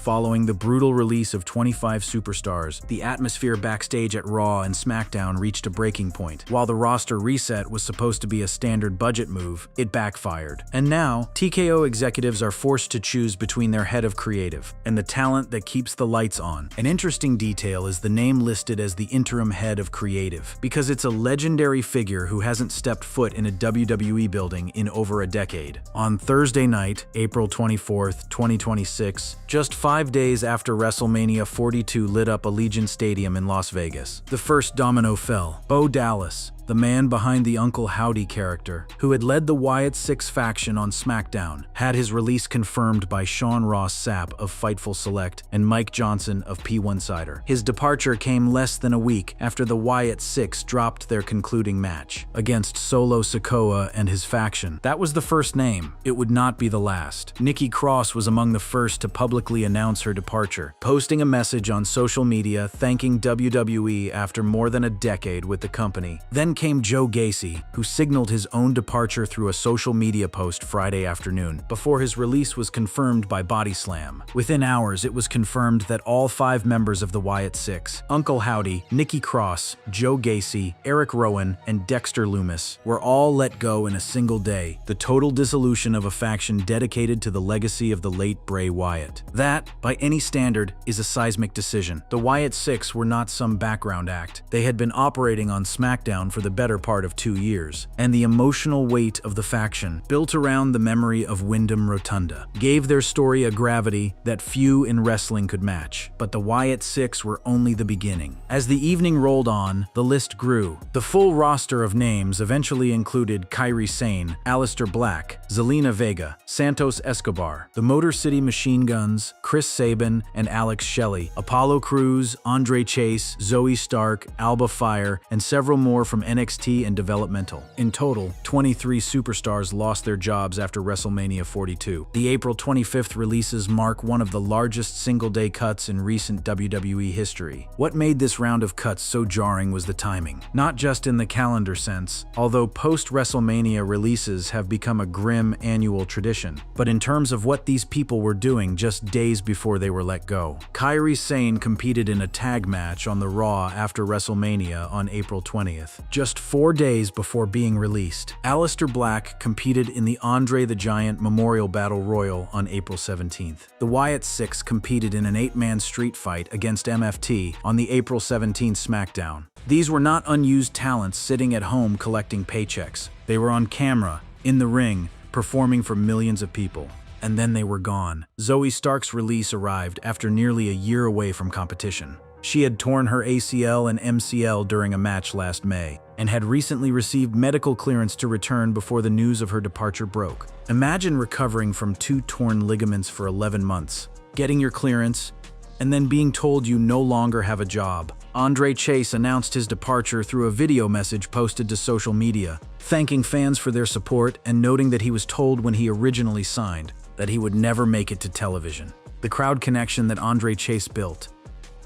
Following the brutal release of 25 superstars, the atmosphere backstage at Raw and SmackDown reached a breaking point. While the roster reset was supposed to be a standard budget move, it backfired. And now, TKO executives are forced to choose between their head of creative and the talent that keeps the lights on. An interesting detail is the name listed as the interim head of creative, because it's a legendary figure who hasn't stepped foot in a WWE building in over a decade. On Thursday night, April 24th, 2026, just 5 days after WrestleMania 42 lit up Allegiant Stadium in Las Vegas, the first domino fell. Bo Dallas, the man behind the Uncle Howdy character, who had led the Wyatt Six faction on SmackDown, had his release confirmed by Sean Ross Sapp of Fightful Select and Mike Johnson of P1 Cider. His departure came less than a week after the Wyatt Six dropped their concluding match against Solo Sikoa and his faction. That was the first name. It would not be the last. Nikki Cross was among the first to publicly announce her departure, posting a message on social media thanking WWE after more than a decade with the company. Then came Joe Gacy, who signaled his own departure through a social media post Friday afternoon, before his release was confirmed by Body Slam. Within hours, it was confirmed that all 5 members of the Wyatt Six, Uncle Howdy, Nikki Cross, Joe Gacy, Eric Rowan, and Dexter Lumis, were all let go in a single day, the total dissolution of a faction dedicated to the legacy of the late Bray Wyatt. That, by any standard, is a seismic decision. The Wyatt Six were not some background act. They had been operating on SmackDown for the better part of 2 years, and the emotional weight of the faction, built around the memory of Wyndham Rotunda, gave their story a gravity that few in wrestling could match. But the Wyatt Six were only the beginning. As the evening rolled on, the list grew. The full roster of names eventually included Kairi Sane, Aleister Black, Zelina Vega, Santos Escobar, the Motor City Machine Guns, Chris Sabin and Alex Shelley, Apollo Crews, Andre Chase, Zoe Stark, Alba Fire, and several more from NXT and developmental. In total, 23 superstars lost their jobs after WrestleMania 42. The April 25th releases mark one of the largest single-day cuts in recent WWE history. What made this round of cuts so jarring was the timing. Not just in the calendar sense, although post-WrestleMania releases have become a grim annual tradition, but in terms of what these people were doing just days before they were let go. Kairi Sane competed in a tag match on the Raw after WrestleMania on April 20th, just 4 days before being released. Aleister Black competed in the Andre the Giant Memorial Battle Royal on April 17th. The Wyatt Six competed in an 8-man street fight against MFT on the April 17th SmackDown. These were not unused talents sitting at home collecting paychecks. They were on camera, in the ring, performing for millions of people. And then they were gone. Zoe Stark's release arrived after nearly a year away from competition. She had torn her ACL and MCL during a match last May, and had recently received medical clearance to return before the news of her departure broke. Imagine recovering from 2 torn ligaments for 11 months, getting your clearance, and then being told you no longer have a job. Andre Chase announced his departure through a video message posted to social media, thanking fans for their support and noting that he was told when he originally signed that he would never make it to television. The crowd connection that Andre Chase built,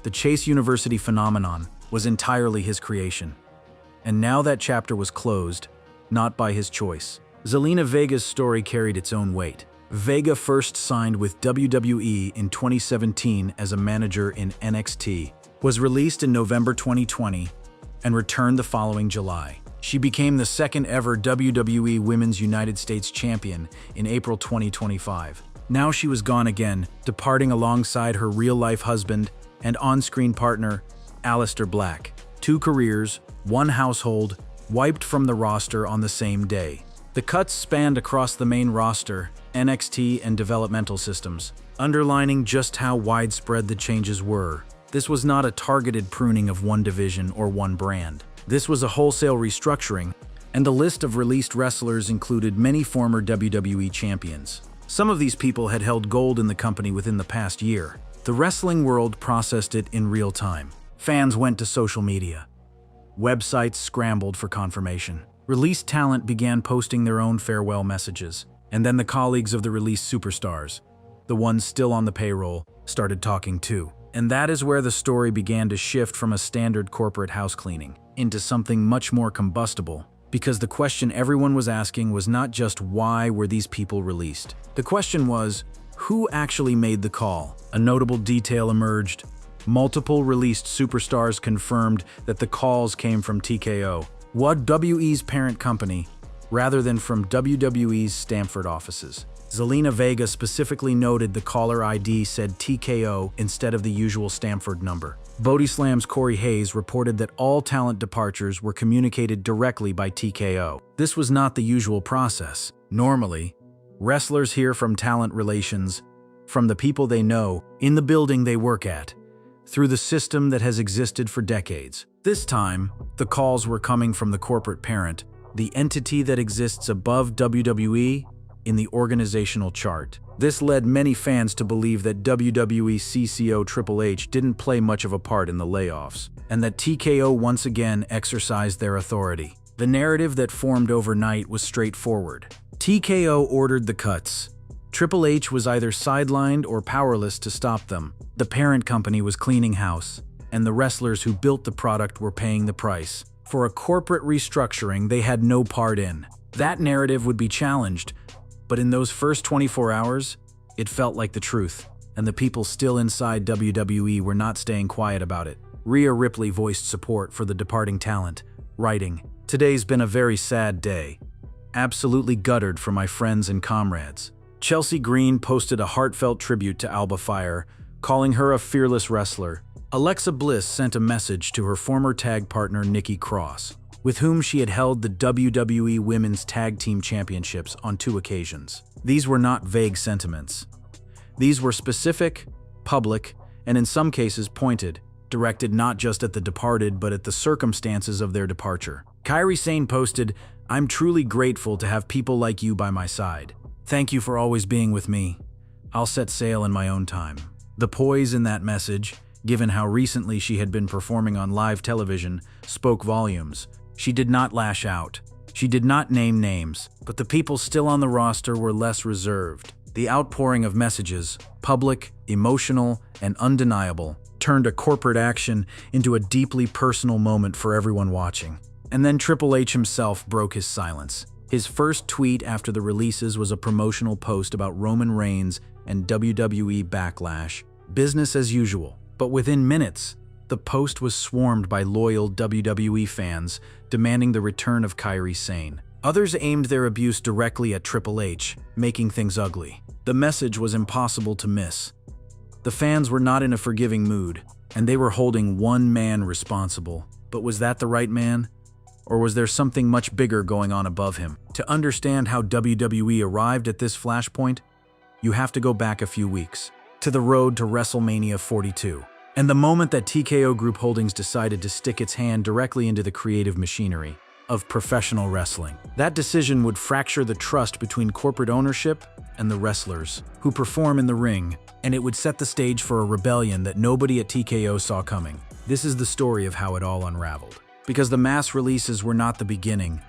the Chase University phenomenon, was entirely his creation. And now that chapter was closed, not by his choice. Zelina Vega's story carried its own weight. Vega first signed with WWE in 2017 as a manager in NXT, was released in November 2020, and returned the following July. She became the second ever WWE Women's United States Champion in April 2025. Now she was gone again, departing alongside her real-life husband and on-screen partner, Aleister Black. 2 careers, 1 household, wiped from the roster on the same day. The cuts spanned across the main roster, NXT, and developmental systems, underlining just how widespread the changes were. This was not a targeted pruning of one division or one brand. This was a wholesale restructuring, and the list of released wrestlers included many former WWE champions. Some of these people had held gold in the company within the past year. The wrestling world processed it in real time. Fans went to social media. Websites scrambled for confirmation. Released talent began posting their own farewell messages. And then the colleagues of the released superstars, the ones still on the payroll, started talking too. And that is where the story began to shift from a standard corporate house cleaning into something much more combustible. Because the question everyone was asking was not just why were these people released. The question was, Who actually made the call? A notable detail emerged. Multiple released superstars confirmed that the calls came from TKO, WWE's parent company, rather than from WWE's Stamford offices. Zelina Vega specifically noted the caller ID said TKO instead of the usual Stamford number. Bodyslam's Corey Hayes reported that all talent departures were communicated directly by TKO. This was not the usual process. Normally, wrestlers hear from talent relations, from the people they know, in the building they work at, through the system that has existed for decades. This time, the calls were coming from the corporate parent, the entity that exists above WWE in the organizational chart. This led many fans to believe that WWE CCO Triple H didn't play much of a part in the layoffs, and that TKO once again exercised their authority. The narrative that formed overnight was straightforward. TKO ordered the cuts. Triple H was either sidelined or powerless to stop them. The parent company was cleaning house, and the wrestlers who built the product were paying the price for a corporate restructuring they had no part in. That narrative would be challenged, but in those first 24 hours, it felt like the truth, and the people still inside WWE were not staying quiet about it. Rhea Ripley voiced support for the departing talent, writing, "Today's been a very sad day. Absolutely guttered for my friends and comrades." Chelsea Green posted a heartfelt tribute to Alba Fire, calling her a fearless wrestler. Alexa Bliss sent a message to her former tag partner Nikki Cross, with whom she had held the WWE Women's Tag Team Championships on 2 occasions. These were not vague sentiments. These were specific, public, and in some cases pointed, directed not just at the departed but at the circumstances of their departure. Kairi Sane posted, "I'm truly grateful to have people like you by my side. Thank you for always being with me. I'll set sail in my own time." The poise in that message, given how recently she had been performing on live television, spoke volumes. She did not lash out. She did not name names, but the people still on the roster were less reserved. The outpouring of messages, public, emotional, and undeniable, turned a corporate action into a deeply personal moment for everyone watching. And then Triple H himself broke his silence. His first tweet after the releases was a promotional post about Roman Reigns and WWE Backlash. Business as usual. But within minutes, the post was swarmed by loyal WWE fans demanding the return of Kairi Sane. Others aimed their abuse directly at Triple H, making things ugly. The message was impossible to miss. The fans were not in a forgiving mood, and they were holding one man responsible. But was that the right man? Or was there something much bigger going on above him? To understand how WWE arrived at this flashpoint, you have to go back a few weeks, to the road to WrestleMania 42. And the moment that TKO Group Holdings decided to stick its hand directly into the creative machinery of professional wrestling. That decision would fracture the trust between corporate ownership and the wrestlers who perform in the ring, and it would set the stage for a rebellion that nobody at TKO saw coming. This is the story of how it all unraveled. Because the mass releases were not the beginning,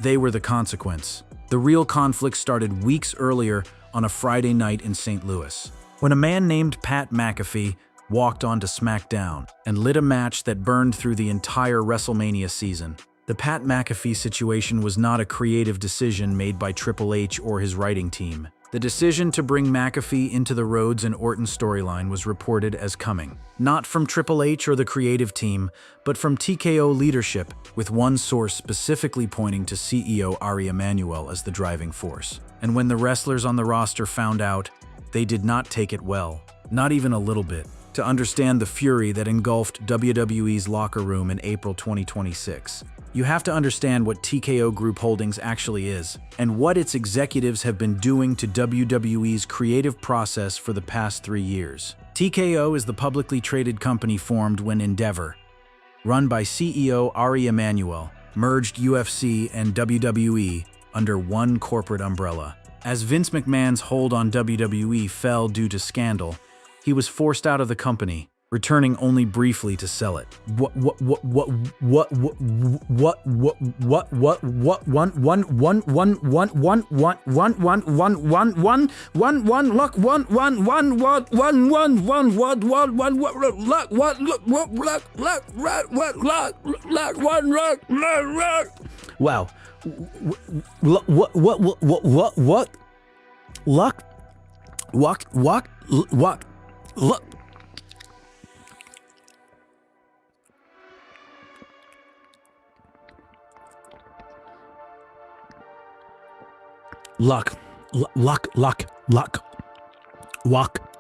they were the consequence. The real conflict started weeks earlier on a Friday night in St. Louis, when a man named Pat McAfee walked onto SmackDown and lit a match that burned through the entire WrestleMania season. The Pat McAfee situation was not a creative decision made by Triple H or his writing team. The decision to bring McAfee into the Rhodes and Orton storyline was reported as coming, not from Triple H or the creative team, but from TKO leadership, with one source specifically pointing to CEO Ari Emanuel as the driving force. And when the wrestlers on the roster found out, they did not take it well, not even a little bit. To understand the fury that engulfed WWE's locker room in April 2026, you have to understand what TKO Group Holdings actually is, and what its executives have been doing to WWE's creative process for the past 3 years. TKO is the publicly traded company formed when Endeavor, run by CEO Ari Emanuel, merged UFC and WWE under one corporate umbrella. As Vince McMahon's hold on WWE fell due to scandal, he was forced out of the company, returning only briefly to sell it. Wow. What? Luck? Walk, walk. Look. Luck. Walk.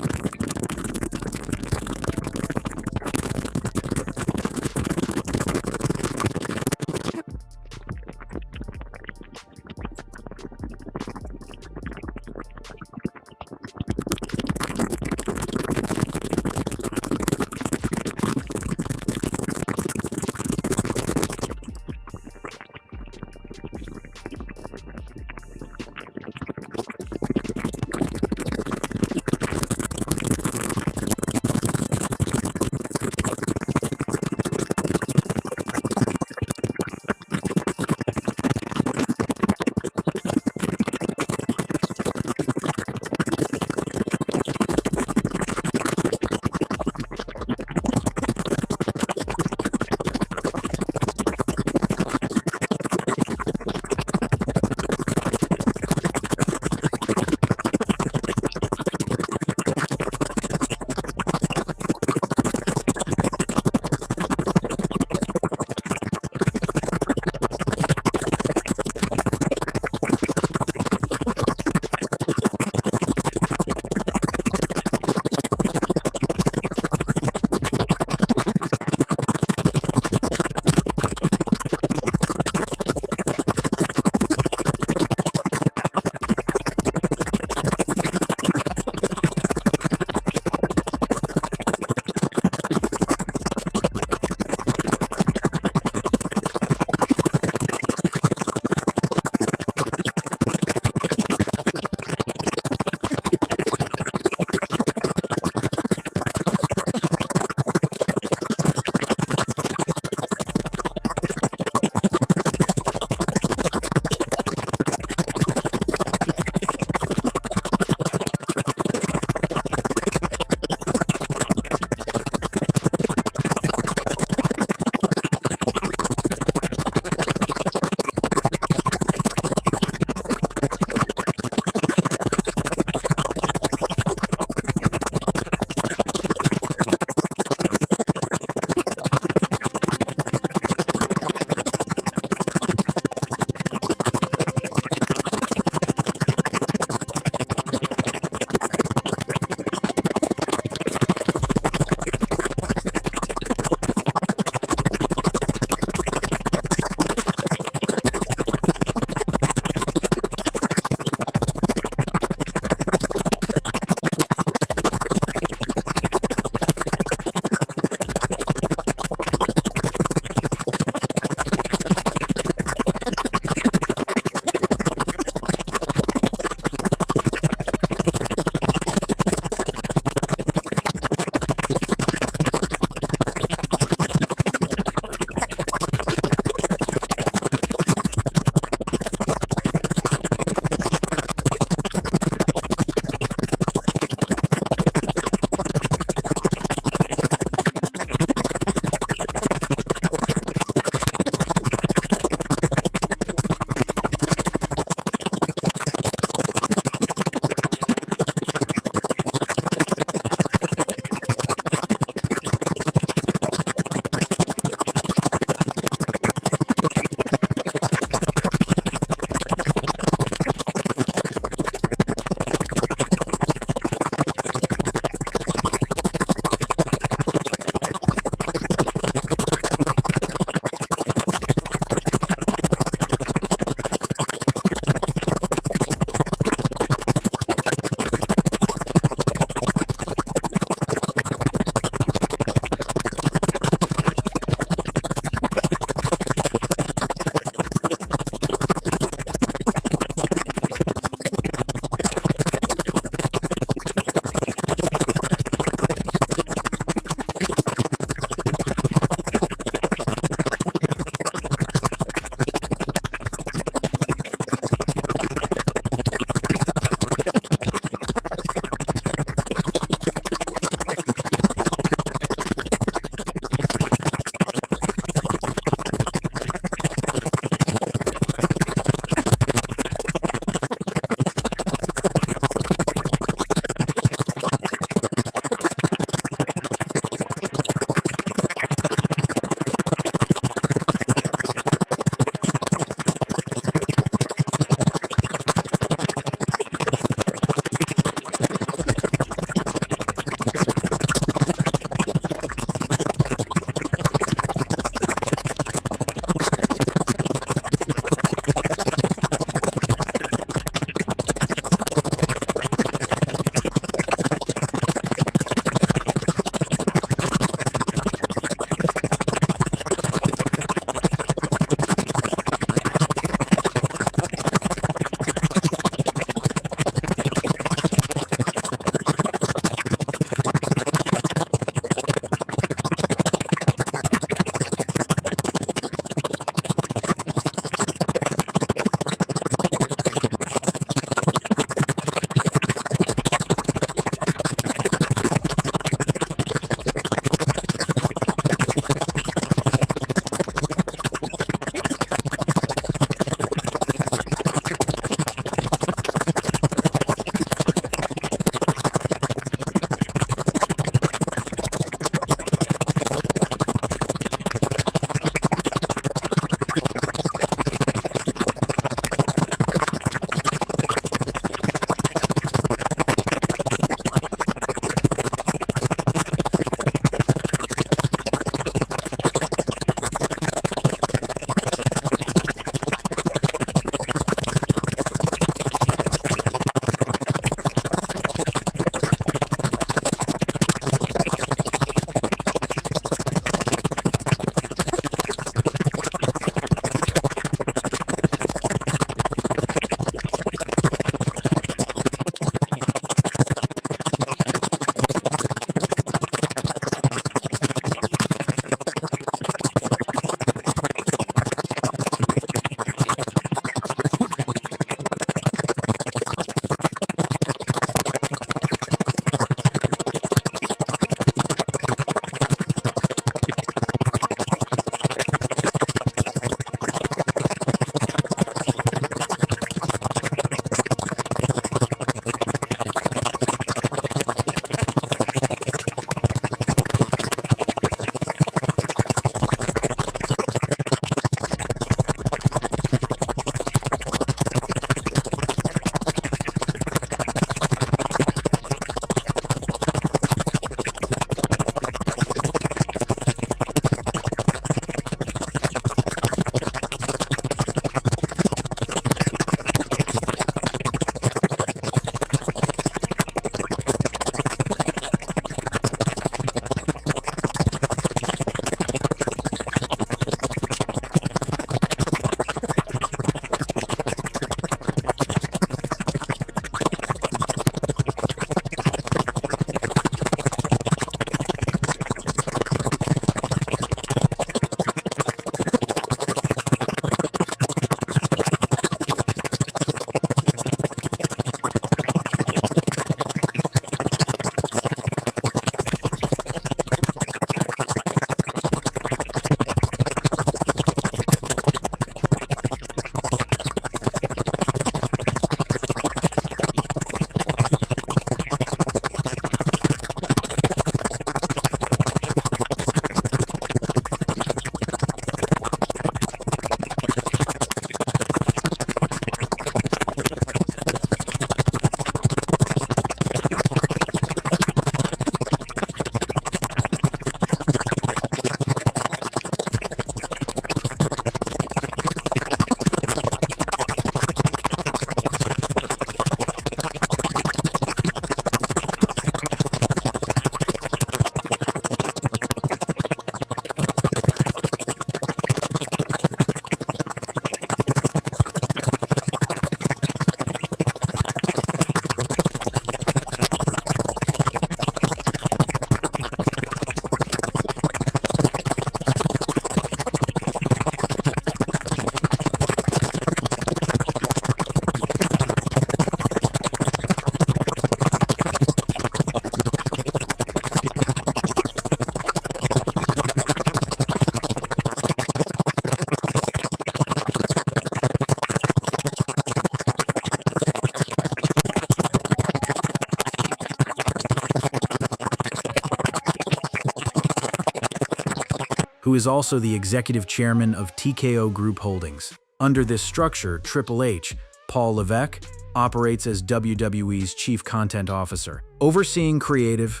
who is also the executive chairman of TKO Group Holdings. Under this structure, Triple H, Paul Levesque, operates as WWE's chief content officer, overseeing creative,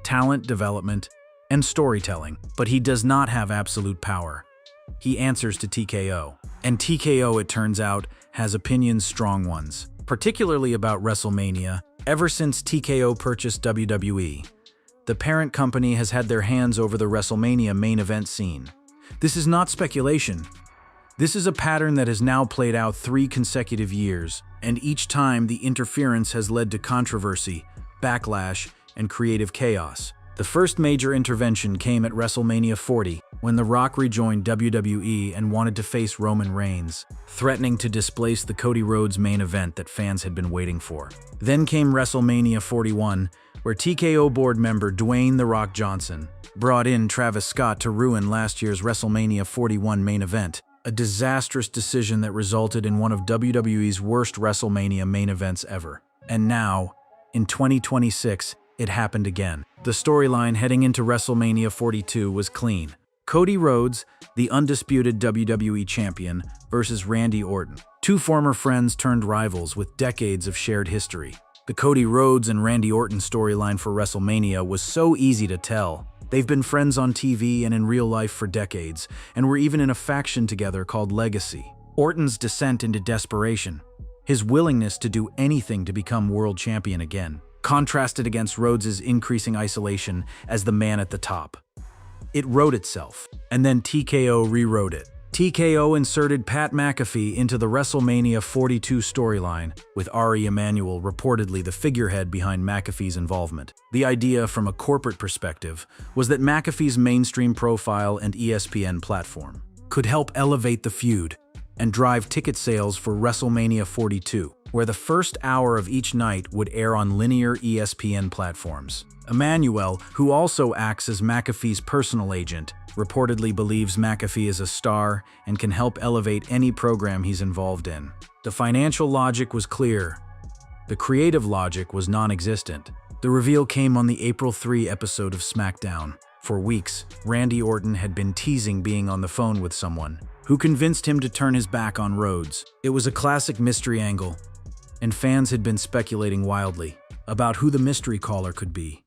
talent development, and storytelling. But he does not have absolute power. He answers to TKO. And TKO, it turns out, has opinions, strong ones, particularly about WrestleMania. Ever since TKO purchased WWE, the parent company has had their hands over the WrestleMania main event scene. This is not speculation. This is a pattern that has now played out 3 consecutive years, and each time the interference has led to controversy, backlash, and creative chaos. The first major intervention came at WrestleMania 40, when The Rock rejoined WWE and wanted to face Roman Reigns, threatening to displace the Cody Rhodes main event that fans had been waiting for. Then came WrestleMania 41, where TKO board member Dwayne "The Rock" Johnson brought in Travis Scott to ruin last year's WrestleMania 41 main event, a disastrous decision that resulted in one of WWE's worst WrestleMania main events ever. And now, in 2026, it happened again. The storyline heading into WrestleMania 42 was clean. Cody Rhodes, the undisputed WWE champion, versus Randy Orton, 2 former friends turned rivals with decades of shared history. The Cody Rhodes and Randy Orton storyline for WrestleMania was so easy to tell. They've been friends on TV and in real life for decades, and were even in a faction together called Legacy. Orton's descent into desperation, his willingness to do anything to become world champion again, contrasted against Rhodes' increasing isolation as the man at the top. It wrote itself, and then TKO rewrote it. TKO inserted Pat McAfee into the WrestleMania 42 storyline, with Ari Emanuel reportedly the figurehead behind McAfee's involvement. The idea from a corporate perspective was that McAfee's mainstream profile and ESPN platform could help elevate the feud and drive ticket sales for WrestleMania 42, where the first hour of each night would air on linear ESPN platforms. Emanuel, who also acts as McAfee's personal agent, reportedly believes McAfee is a star and can help elevate any program he's involved in. The financial logic was clear. The creative logic was non-existent. The reveal came on the April 3 episode of SmackDown. For weeks, Randy Orton had been teasing being on the phone with someone who convinced him to turn his back on Rhodes. It was a classic mystery angle, and fans had been speculating wildly about who the mystery caller could be.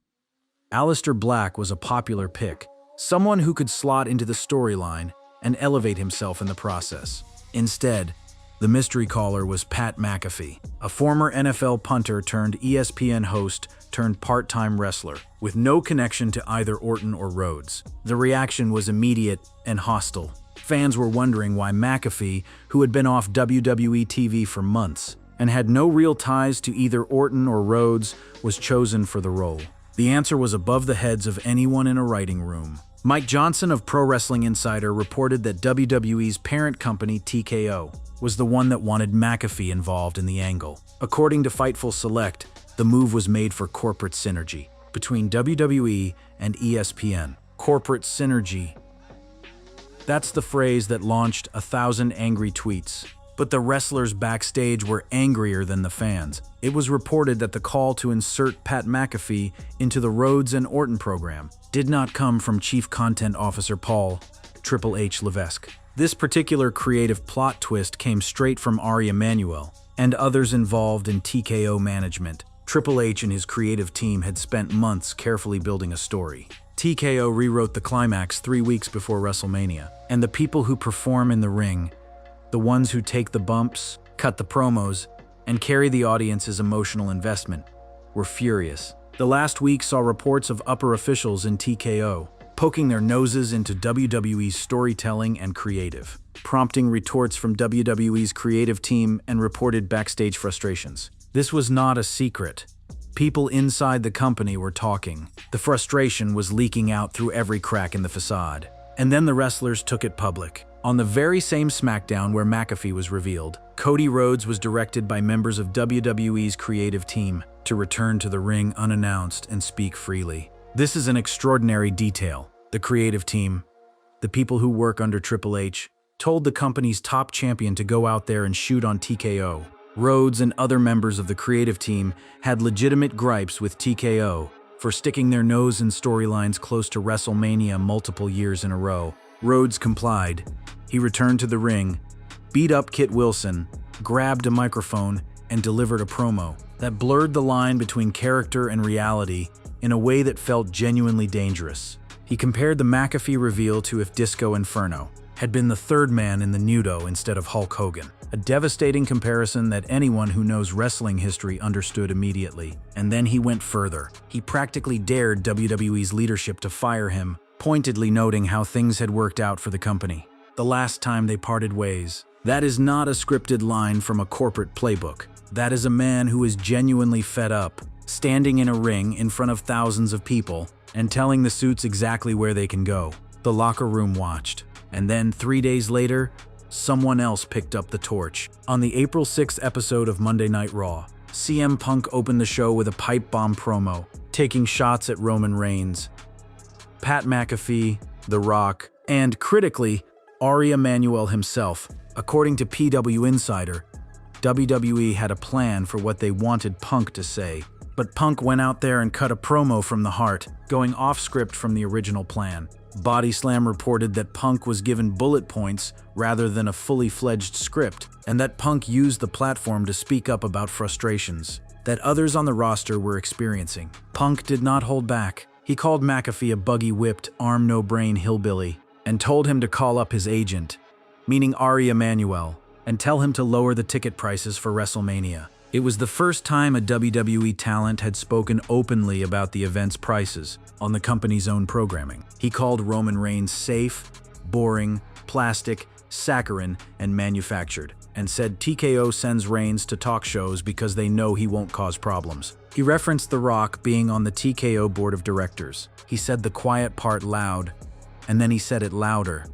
Aleister Black was a popular pick, someone who could slot into the storyline and elevate himself in the process. Instead, the mystery caller was Pat McAfee, a former NFL punter turned ESPN host turned part-time wrestler, with no connection to either Orton or Rhodes. The reaction was immediate and hostile. Fans were wondering why McAfee, who had been off WWE TV for months and had no real ties to either Orton or Rhodes, was chosen for the role. The answer was above the heads of anyone in a writing room. Mike Johnson of Pro Wrestling Insider reported that WWE's parent company, TKO, was the one that wanted McAfee involved in the angle. According to Fightful Select, the move was made for corporate synergy between WWE and ESPN. Corporate synergy. That's the phrase that launched 1,000 angry tweets. But the wrestlers backstage were angrier than the fans. It was reported that the call to insert Pat McAfee into the Rhodes and Orton program did not come from Chief Content Officer Paul Triple H Levesque. This particular creative plot twist came straight from Ari Emanuel and others involved in TKO management. Triple H and his creative team had spent months carefully building a story. TKO rewrote the climax 3 weeks before WrestleMania, and the people who perform in the ring, the ones who take the bumps, cut the promos, and carry the audience's emotional investment, were furious. The last week saw reports of upper officials in TKO poking their noses into WWE's storytelling and creative, prompting retorts from WWE's creative team and reported backstage frustrations. This was not a secret. People inside the company were talking. The frustration was leaking out through every crack in the facade. And then the wrestlers took it public. On the very same SmackDown where McAfee was revealed, Cody Rhodes was directed by members of WWE's creative team to return to the ring unannounced and speak freely. This is an extraordinary detail. The creative team, the people who work under Triple H, told the company's top champion to go out there and shoot on TKO. Rhodes and other members of the creative team had legitimate gripes with TKO for sticking their nose in storylines close to WrestleMania multiple years in a row. Rhodes complied. He returned to the ring, beat up Kit Wilson, grabbed a microphone, and delivered a promo that blurred the line between character and reality in a way that felt genuinely dangerous. He compared the McAfee reveal to if Disco Inferno had been the third man in the Nudo instead of Hulk Hogan. A devastating comparison that anyone who knows wrestling history understood immediately. And then he went further. He practically dared WWE's leadership to fire him, pointedly noting how things had worked out for the company the last time they parted ways. That is not a scripted line from a corporate playbook. That is a man who is genuinely fed up, standing in a ring in front of thousands of people and telling the suits exactly where they can go. The locker room watched. And then 3 days later, someone else picked up the torch. On the April 6th episode of Monday Night Raw, CM Punk opened the show with a pipe bomb promo, taking shots at Roman Reigns, Pat McAfee, The Rock, and, critically, Ari Emanuel himself. According to PW Insider, WWE had a plan for what they wanted Punk to say, but Punk went out there and cut a promo from the heart, going off script from the original plan. Body Slam reported that Punk was given bullet points rather than a fully fledged script, and that Punk used the platform to speak up about frustrations that others on the roster were experiencing. Punk did not hold back. He called McAfee a buggy-whipped, arm-no-brain hillbilly and told him to call up his agent, meaning Ari Emanuel, and tell him to lower the ticket prices for WrestleMania. It was the first time a WWE talent had spoken openly about the event's prices on the company's own programming. He called Roman Reigns safe, boring, plastic, saccharine, and manufactured, and said TKO sends Reigns to talk shows because they know he won't cause problems. He referenced The Rock being on the TKO board of directors. He said the quiet part loud, and then he said it louder.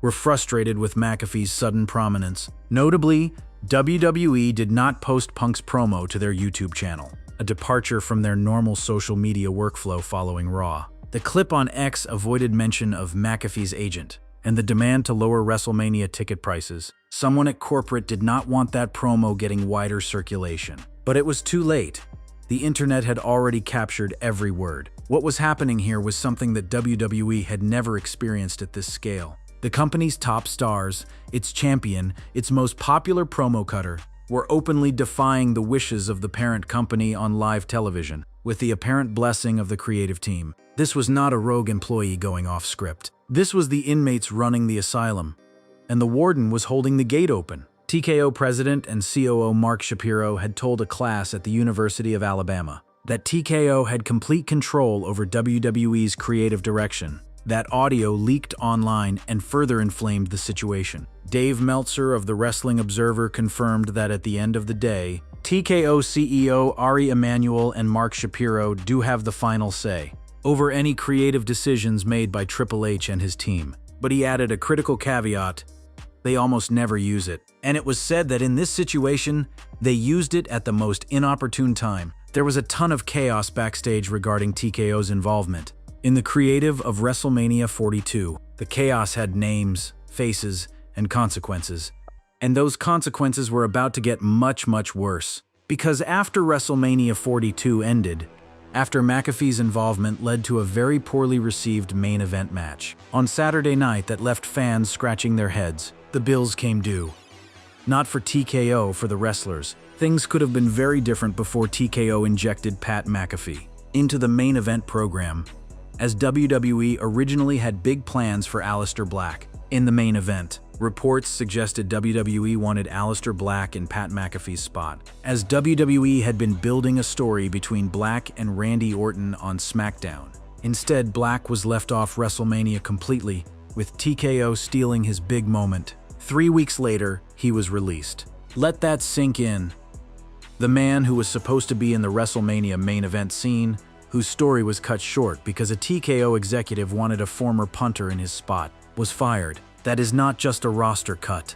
were frustrated with McAfee's sudden prominence. Notably, WWE did not post Punk's promo to their YouTube channel, a departure from their normal social media workflow following Raw. The clip on X avoided mention of McAfee's agent and the demand to lower WrestleMania ticket prices. Someone at corporate did not want that promo getting wider circulation. But it was too late. The internet had already captured every word. What was happening here was something that WWE had never experienced at this scale. The company's top stars, its champion, its most popular promo cutter, were openly defying the wishes of the parent company on live television, with the apparent blessing of the creative team. This was not a rogue employee going off script. This was the inmates running the asylum, and the warden was holding the gate open. TKO president and COO Mark Shapiro had told a class at the University of Alabama that TKO had complete control over WWE's creative direction. That audio leaked online and further inflamed the situation. Dave Meltzer of the Wrestling Observer confirmed that at the end of the day, TKO CEO Ari Emanuel and Mark Shapiro do have the final say over any creative decisions made by Triple H and his team. But he added a critical caveat: they almost never use it. And it was said that in this situation, they used it at the most inopportune time. There was a ton of chaos backstage regarding TKO's involvement in the creative of WrestleMania 42. The chaos had names, faces, and consequences. And those consequences were about to get much, much worse. Because after WrestleMania 42 ended, after McAfee's involvement led to a very poorly received main event match on Saturday night that left fans scratching their heads, the bills came due. Not for TKO, for the wrestlers. Things could have been very different before TKO injected Pat McAfee into the main event program, as WWE originally had big plans for Aleister Black in the main event. Reports suggested WWE wanted Aleister Black in Pat McAfee's spot, as WWE had been building a story between Black and Randy Orton on SmackDown. Instead, Black was left off WrestleMania completely, with TKO stealing his big moment. 3 weeks later, he was released. Let that sink in. The man who was supposed to be in the WrestleMania main event scene, whose story was cut short because a TKO executive wanted a former punter in his spot, was fired. That is not just a roster cut.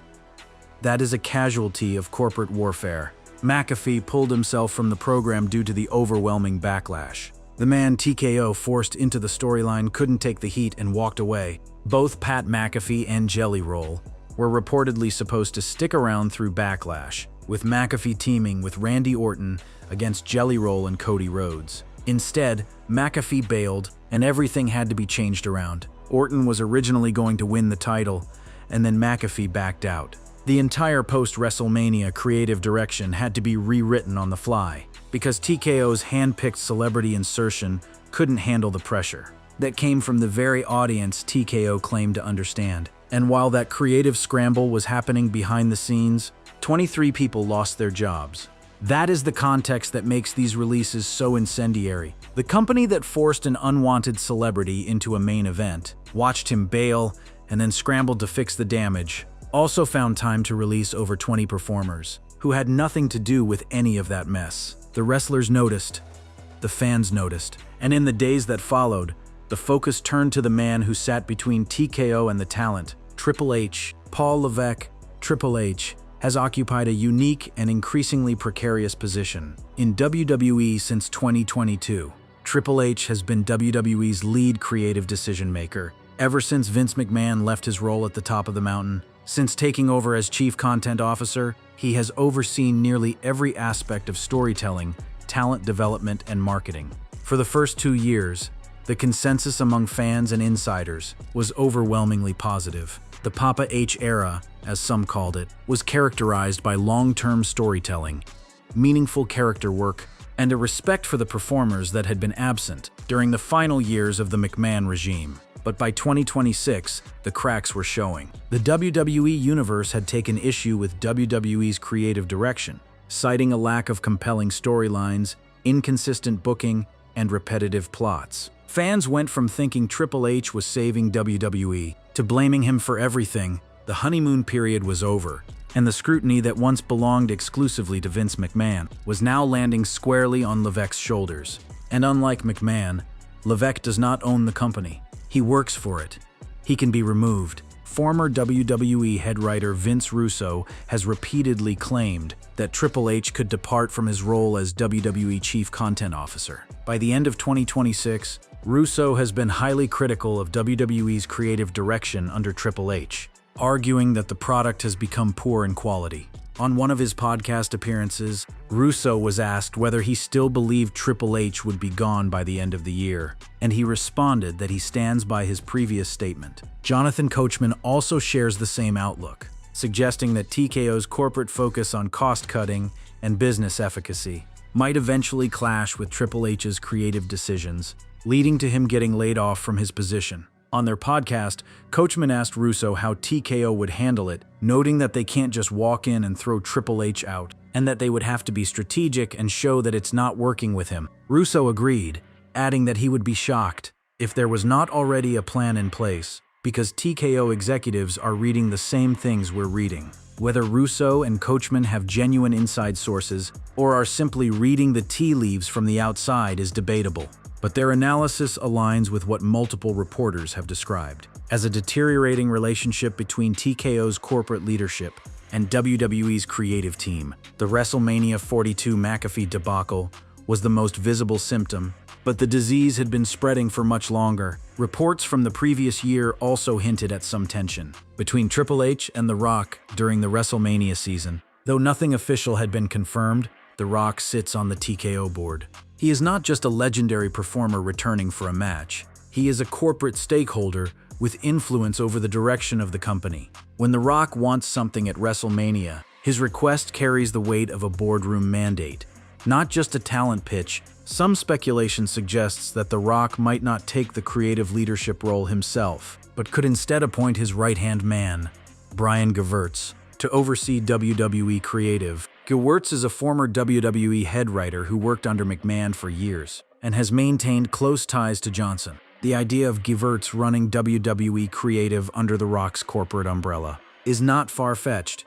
That is a casualty of corporate warfare. McAfee pulled himself from the program due to the overwhelming backlash. The man TKO forced into the storyline couldn't take the heat and walked away. Both Pat McAfee and Jelly Roll were reportedly supposed to stick around through Backlash, with McAfee teaming with Randy Orton against Jelly Roll and Cody Rhodes. Instead, McAfee bailed, and everything had to be changed around. Orton was originally going to win the title, and then McAfee backed out. The entire post-WrestleMania creative direction had to be rewritten on the fly, because TKO's hand-picked celebrity insertion couldn't handle the pressure that came from the very audience TKO claimed to understand. And while that creative scramble was happening behind the scenes, 23 people lost their jobs. That is the context that makes these releases so incendiary. The company that forced an unwanted celebrity into a main event, watched him bail, and then scrambled to fix the damage, also found time to release over 20 performers who had nothing to do with any of that mess. The wrestlers noticed, the fans noticed, and in the days that followed, the focus turned to the man who sat between TKO and the talent, Triple H. Paul Levesque, Triple H, has occupied a unique and increasingly precarious position in WWE since 2022. Triple H has been WWE's lead creative decision-maker ever since Vince McMahon left his role at the top of the mountain. Since taking over as Chief Content Officer, he has overseen nearly every aspect of storytelling, talent development, and marketing. For the first 2 years, the consensus among fans and insiders was overwhelmingly positive. The Papa H era, as some called it, was characterized by long-term storytelling, meaningful character work, and a respect for the performers that had been absent during the final years of the McMahon regime. But by 2026, the cracks were showing. The WWE Universe had taken issue with WWE's creative direction, citing a lack of compelling storylines, inconsistent booking, and repetitive plots. Fans went from thinking Triple H was saving WWE to blaming him for everything. The honeymoon period was over, and the scrutiny that once belonged exclusively to Vince McMahon was now landing squarely on Levesque's shoulders. And unlike McMahon, Levesque does not own the company. He works for it. He can be removed. Former WWE head writer Vince Russo has repeatedly claimed that Triple H could depart from his role as WWE Chief Content Officer. By the end of 2026, Russo has been highly critical of WWE's creative direction under Triple H, arguing that the product has become poor in quality. On one of his podcast appearances, Russo was asked whether he still believed Triple H would be gone by the end of the year, and he responded that he stands by his previous statement. Jonathan Coachman also shares the same outlook, suggesting that TKO's corporate focus on cost-cutting and business efficacy might eventually clash with Triple H's creative decisions, leading to him getting laid off from his position. On their podcast, Coachman asked Russo how TKO would handle it, noting that they can't just walk in and throw Triple H out, and that they would have to be strategic and show that it's not working with him. Russo agreed, adding that he would be shocked if there was not already a plan in place, because TKO executives are reading the same things we're reading. Whether Russo and Coachman have genuine inside sources or are simply reading the tea leaves from the outside is debatable, but their analysis aligns with what multiple reporters have described as a deteriorating relationship between TKO's corporate leadership and WWE's creative team. The WrestleMania 42 McAfee debacle was the most visible symptom, but the disease had been spreading for much longer. Reports from the previous year also hinted at some tension between Triple H and The Rock during the WrestleMania season. Though nothing official had been confirmed, The Rock sits on the TKO board. He is not just a legendary performer returning for a match. He is a corporate stakeholder with influence over the direction of the company. When The Rock wants something at WrestleMania, his request carries the weight of a boardroom mandate, not just a talent pitch. Some speculation suggests that The Rock might not take the creative leadership role himself, but could instead appoint his right-hand man, Brian Gewirtz, to oversee WWE creative. Gewirtz is a former WWE head writer who worked under McMahon for years and has maintained close ties to Johnson. The idea of Gewirtz running WWE creative under The Rock's corporate umbrella is not far-fetched.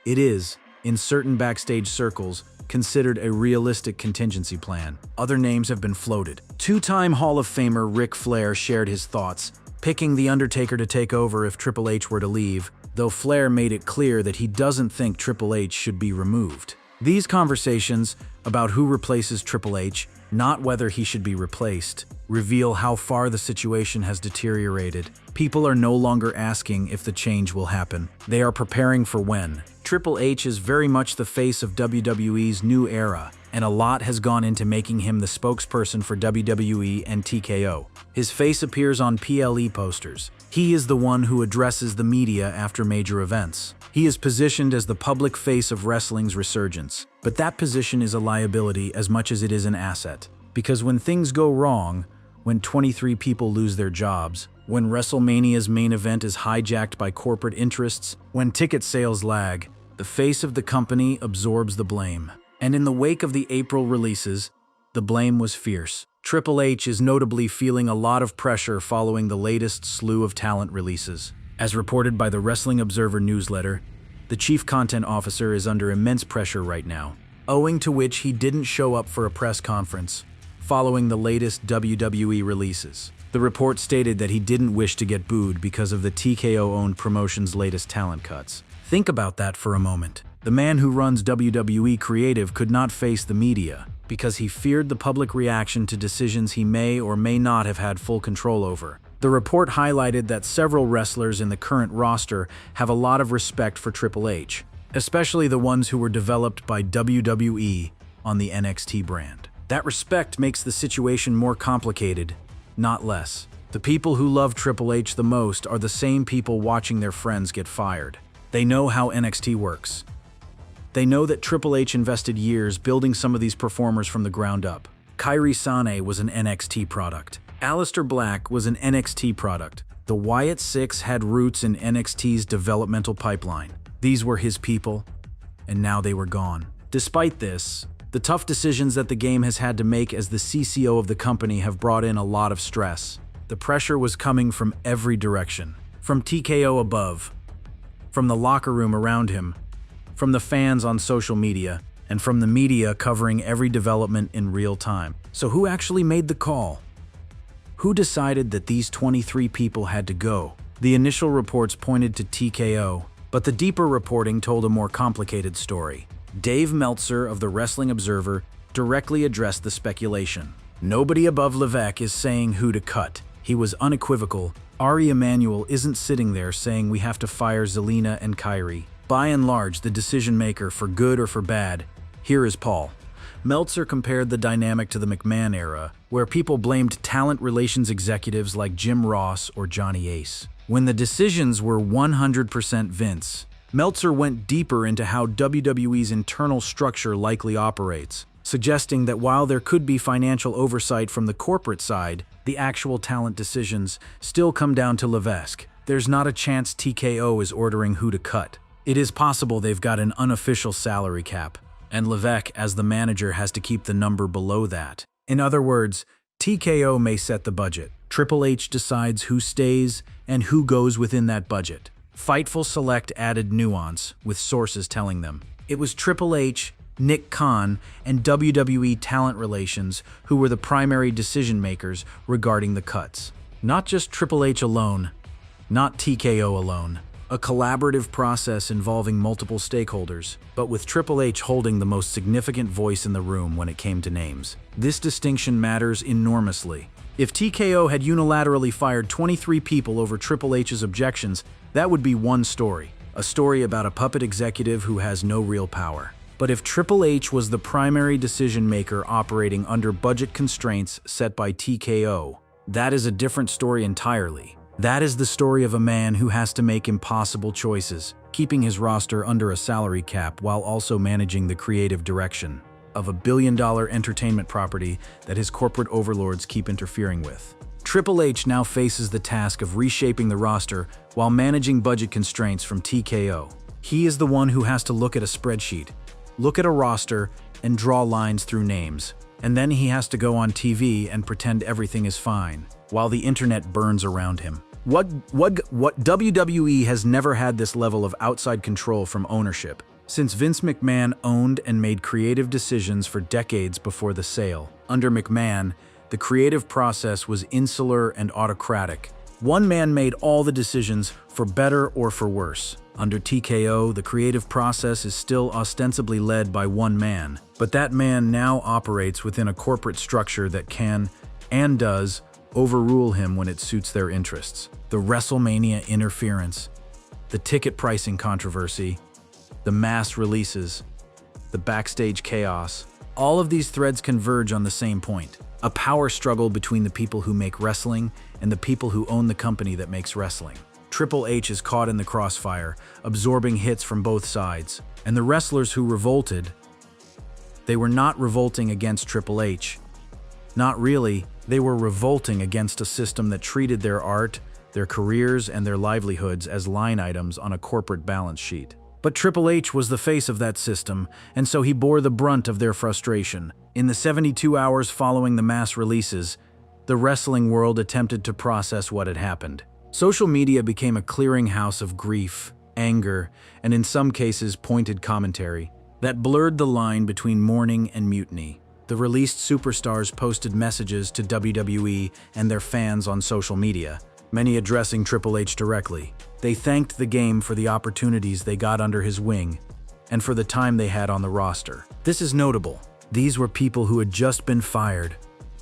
It is, in certain backstage circles, considered a realistic contingency plan. Other names have been floated. Two-time Hall of Famer Ric Flair shared his thoughts, picking The Undertaker to take over if Triple H were to leave, though Flair made it clear that he doesn't think Triple H should be removed. These conversations about who replaces Triple H, not whether he should be replaced, reveal how far the situation has deteriorated. People are no longer asking if the change will happen. They are preparing for when. Triple H is very much the face of WWE's new era, and a lot has gone into making him the spokesperson for WWE and TKO. His face appears on PLE posters. He is the one who addresses the media after major events. He is positioned as the public face of wrestling's resurgence. But that position is a liability as much as it is an asset. Because when things go wrong, when 23 people lose their jobs, when WrestleMania's main event is hijacked by corporate interests, when ticket sales lag, the face of the company absorbs the blame. And in the wake of the April releases, the blame was fierce. Triple H is notably feeling a lot of pressure following the latest slew of talent releases. As reported by the Wrestling Observer newsletter, the Chief Content Officer is under immense pressure right now, owing to which he didn't show up for a press conference following the latest WWE releases. The report stated that he didn't wish to get booed because of the TKO-owned promotion's latest talent cuts. Think about that for a moment. The man who runs WWE Creative could not face the media because he feared the public reaction to decisions he may or may not have had full control over. The report highlighted that several wrestlers in the current roster have a lot of respect for Triple H, especially the ones who were developed by WWE on the NXT brand. That respect makes the situation more complicated, not less. The people who love Triple H the most are the same people watching their friends get fired. They know how NXT works. They know that Triple H invested years building some of these performers from the ground up. Kairi Sane was an NXT product. Aleister Black was an NXT product. The Wyatt Six had roots in NXT's developmental pipeline. These were his people, and now they were gone. Despite this, the tough decisions that the game has had to make as the CCO of the company have brought in a lot of stress. The pressure was coming from every direction. From TKO above, from the locker room around him, from the fans on social media, and from the media covering every development in real time. So who actually made the call? Who decided that these 23 people had to go? The initial reports pointed to TKO, but the deeper reporting told a more complicated story. Dave Meltzer of the Wrestling Observer directly addressed the speculation. Nobody above Levesque is saying who to cut. He was unequivocal. Ari Emanuel isn't sitting there saying we have to fire Zelina and Kyrie. By and large, the decision maker, for good or for bad, here is Paul. Meltzer compared the dynamic to the McMahon era, where people blamed talent relations executives like Jim Ross or Johnny Ace. When the decisions were 100% Vince, Meltzer went deeper into how WWE's internal structure likely operates, suggesting that while there could be financial oversight from the corporate side, the actual talent decisions still come down to Levesque. There's not a chance TKO is ordering who to cut. It is possible they've got an unofficial salary cap, and Levesque, as the manager, has to keep the number below that. In other words, TKO may set the budget. Triple H decides who stays and who goes within that budget. Fightful Select added nuance, with sources telling them it was Triple H, Nick Khan, and WWE Talent Relations who were the primary decision makers regarding the cuts. Not just Triple H alone, not TKO alone. A collaborative process involving multiple stakeholders, but with Triple H holding the most significant voice in the room when it came to names. This distinction matters enormously. If TKO had unilaterally fired 23 people over Triple H's objections, that would be one story, a story about a puppet executive who has no real power. But if Triple H was the primary decision maker operating under budget constraints set by TKO, that is a different story entirely. That is the story of a man who has to make impossible choices, keeping his roster under a salary cap while also managing the creative direction of a billion-dollar entertainment property that his corporate overlords keep interfering with. Triple H now faces the task of reshaping the roster while managing budget constraints from TKO. He is the one who has to look at a spreadsheet, look at a roster, and draw lines through names. And then he has to go on TV and pretend everything is fine, while the internet burns around him. What WWE has never had this level of outside control from ownership, since Vince McMahon owned and made creative decisions for decades before the sale. Under McMahon, the creative process was insular and autocratic. One man made all the decisions, for better or for worse. Under TKO, the creative process is still ostensibly led by one man, but that man now operates within a corporate structure that can, and does, overrule him when it suits their interests. The WrestleMania interference, the ticket pricing controversy, the mass releases, the backstage chaos, all of these threads converge on the same point: a power struggle between the people who make wrestling and the people who own the company that makes wrestling. Triple H is caught in the crossfire, absorbing hits from both sides. And the wrestlers who revolted, they were not revolting against Triple H. Not really, they were revolting against a system that treated their art, their careers, and their livelihoods as line items on a corporate balance sheet. But Triple H was the face of that system, and so he bore the brunt of their frustration. In the 72 hours following the mass releases, the wrestling world attempted to process what had happened. Social media became a clearinghouse of grief, anger, and in some cases pointed commentary that blurred the line between mourning and mutiny. The released superstars posted messages to WWE and their fans on social media, many addressing Triple H directly. They thanked the game for the opportunities they got under his wing and for the time they had on the roster. This is notable. These were people who had just been fired,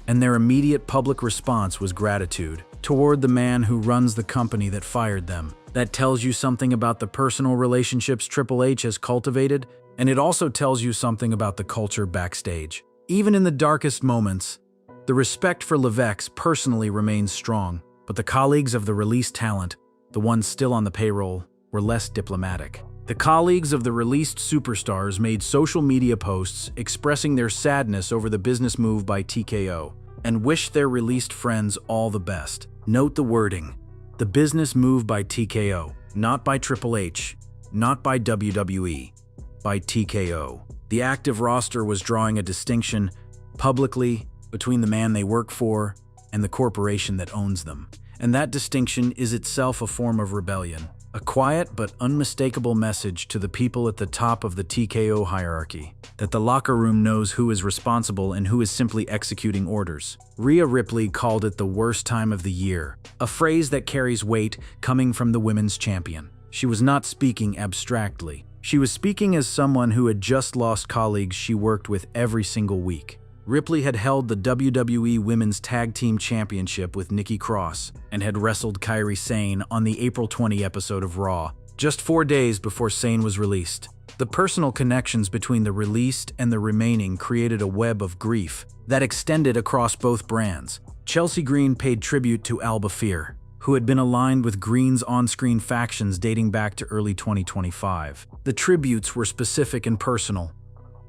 and their immediate public response was gratitude toward the man who runs the company that fired them. That tells you something about the personal relationships Triple H has cultivated, and it also tells you something about the culture backstage. Even in the darkest moments, the respect for Levesque personally remains strong, but the colleagues of the released talent, the ones still on the payroll, were less diplomatic. The colleagues of the released superstars made social media posts expressing their sadness over the business move by TKO and wished their released friends all the best. Note the wording: the business move by TKO, not by Triple H, not by WWE, by TKO. The active roster was drawing a distinction publicly between the man they work for and the corporation that owns them. And that distinction is itself a form of rebellion. A quiet but unmistakable message to the people at the top of the TKO hierarchy, that the locker room knows who is responsible and who is simply executing orders. Rhea Ripley called it the worst time of the year, a phrase that carries weight coming from the women's champion. She was not speaking abstractly. She was speaking as someone who had just lost colleagues she worked with every single week. Ripley had held the WWE Women's Tag Team Championship with Nikki Cross and had wrestled Kairi Sane on the April 20 episode of Raw, just 4 days before Sane was released. The personal connections between the released and the remaining created a web of grief that extended across both brands. Chelsea Green paid tribute to Alba Fyre, who had been aligned with Green's on-screen factions dating back to early 2025. The tributes were specific and personal,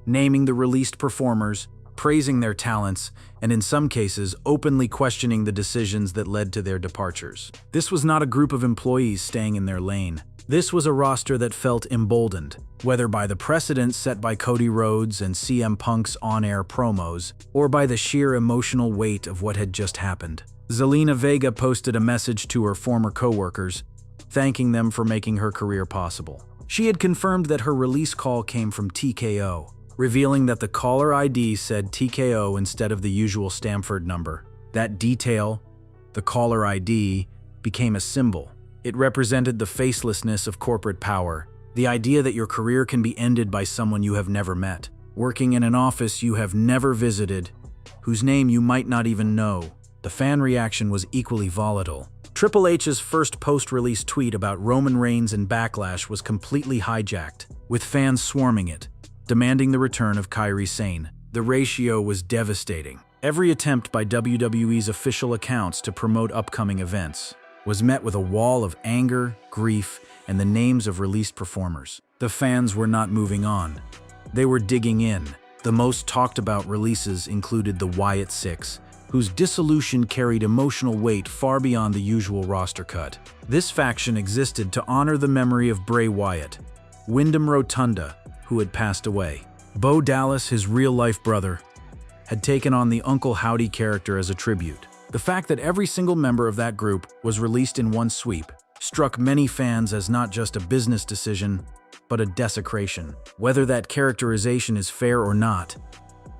naming the released performers, praising their talents, and in some cases, openly questioning the decisions that led to their departures. This was not a group of employees staying in their lane. This was a roster that felt emboldened, whether by the precedent set by Cody Rhodes and CM Punk's on-air promos, or by the sheer emotional weight of what had just happened. Zelina Vega posted a message to her former co-workers, thanking them for making her career possible. She had confirmed that her release call came from TKO, revealing that the caller ID said TKO instead of the usual Stamford number. That detail, the caller ID, became a symbol. It represented the facelessness of corporate power, the idea that your career can be ended by someone you have never met, working in an office you have never visited, whose name you might not even know. The fan reaction was equally volatile. Triple H's first post-release tweet about Roman Reigns and Backlash was completely hijacked, with fans swarming it, demanding the return of Kairi Sane. The ratio was devastating. Every attempt by WWE's official accounts to promote upcoming events was met with a wall of anger, grief, and the names of released performers. The fans were not moving on. They were digging in. The most talked about releases included the Wyatt Six, whose dissolution carried emotional weight far beyond the usual roster cut. This faction existed to honor the memory of Bray Wyatt, Wyndham Rotunda, who had passed away. Bo Dallas, his real-life brother, had taken on the Uncle Howdy character as a tribute. The fact that every single member of that group was released in one sweep struck many fans as not just a business decision, but a desecration. Whether that characterization is fair or not,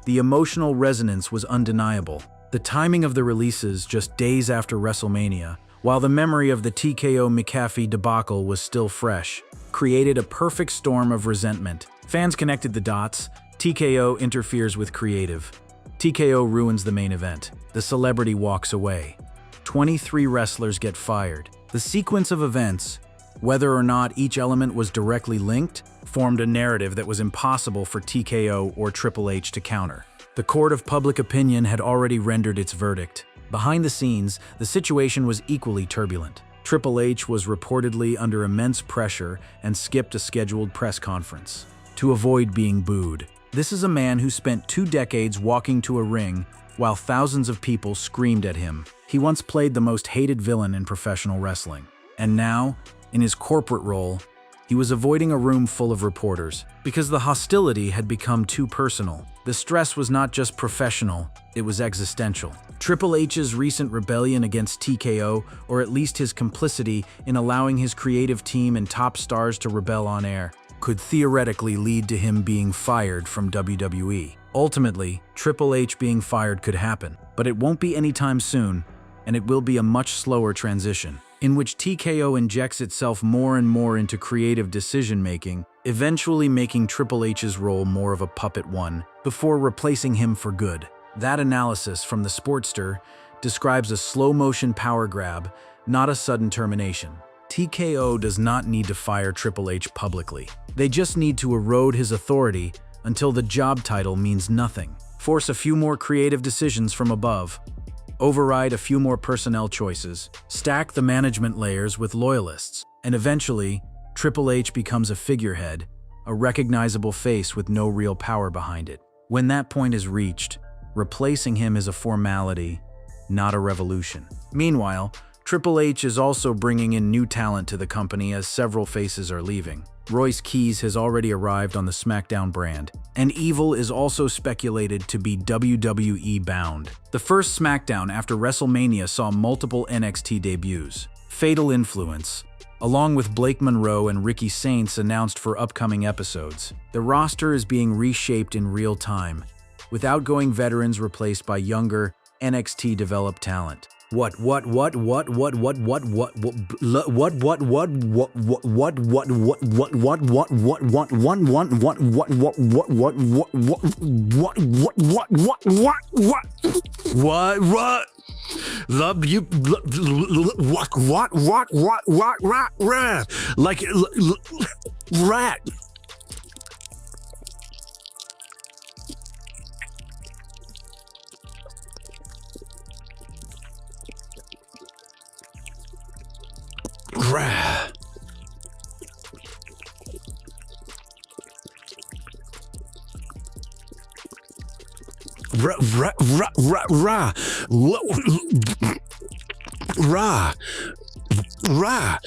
the emotional resonance was undeniable. The timing of the releases just days after WrestleMania, while the memory of the TKO McAfee debacle was still fresh, created a perfect storm of resentment. Fans connected the dots. TKO interferes with creative. TKO ruins the main event. The celebrity walks away. 23 wrestlers get fired. The sequence of events, whether or not each element was directly linked, formed a narrative that was impossible for TKO or Triple H to counter. The court of public opinion had already rendered its verdict. Behind the scenes, the situation was equally turbulent. Triple H was reportedly under immense pressure and skipped a scheduled press conference to avoid being booed. This is a man who spent 2 decades walking to a ring while thousands of people screamed at him. He once played the most hated villain in professional wrestling. And now, in his corporate role, he was avoiding a room full of reporters because the hostility had become too personal. The stress was not just professional, it was existential. Triple H's recent rebellion against TKO, or at least his complicity in allowing his creative team and top stars to rebel on air, could theoretically lead to him being fired from WWE. Ultimately, Triple H being fired could happen, but it won't be anytime soon, and it will be a much slower transition, in which TKO injects itself more and more into creative decision-making, eventually making Triple H's role more of a puppet one, before replacing him for good. That analysis from the Sportster describes a slow-motion power grab, not a sudden termination. TKO does not need to fire Triple H publicly. They just need to erode his authority until the job title means nothing. Force a few more creative decisions from above. Override a few more personnel choices. Stack the management layers with loyalists. And eventually, Triple H becomes a figurehead, a recognizable face with no real power behind it. When that point is reached, replacing him is a formality, not a revolution. Meanwhile, Triple H is also bringing in new talent to the company as several faces are leaving. Royce Keys has already arrived on the SmackDown brand, and Evil is also speculated to be WWE bound. The first SmackDown after WrestleMania saw multiple NXT debuts. Fatal Influence, along with Blake Monroe and Ricky Saints announced for upcoming episodes. The roster is being reshaped in real time, with outgoing veterans replaced by younger, NXT-developed talent. Like rat. Rah. Rah, rah, rah, rah, rah. Rah. Rah.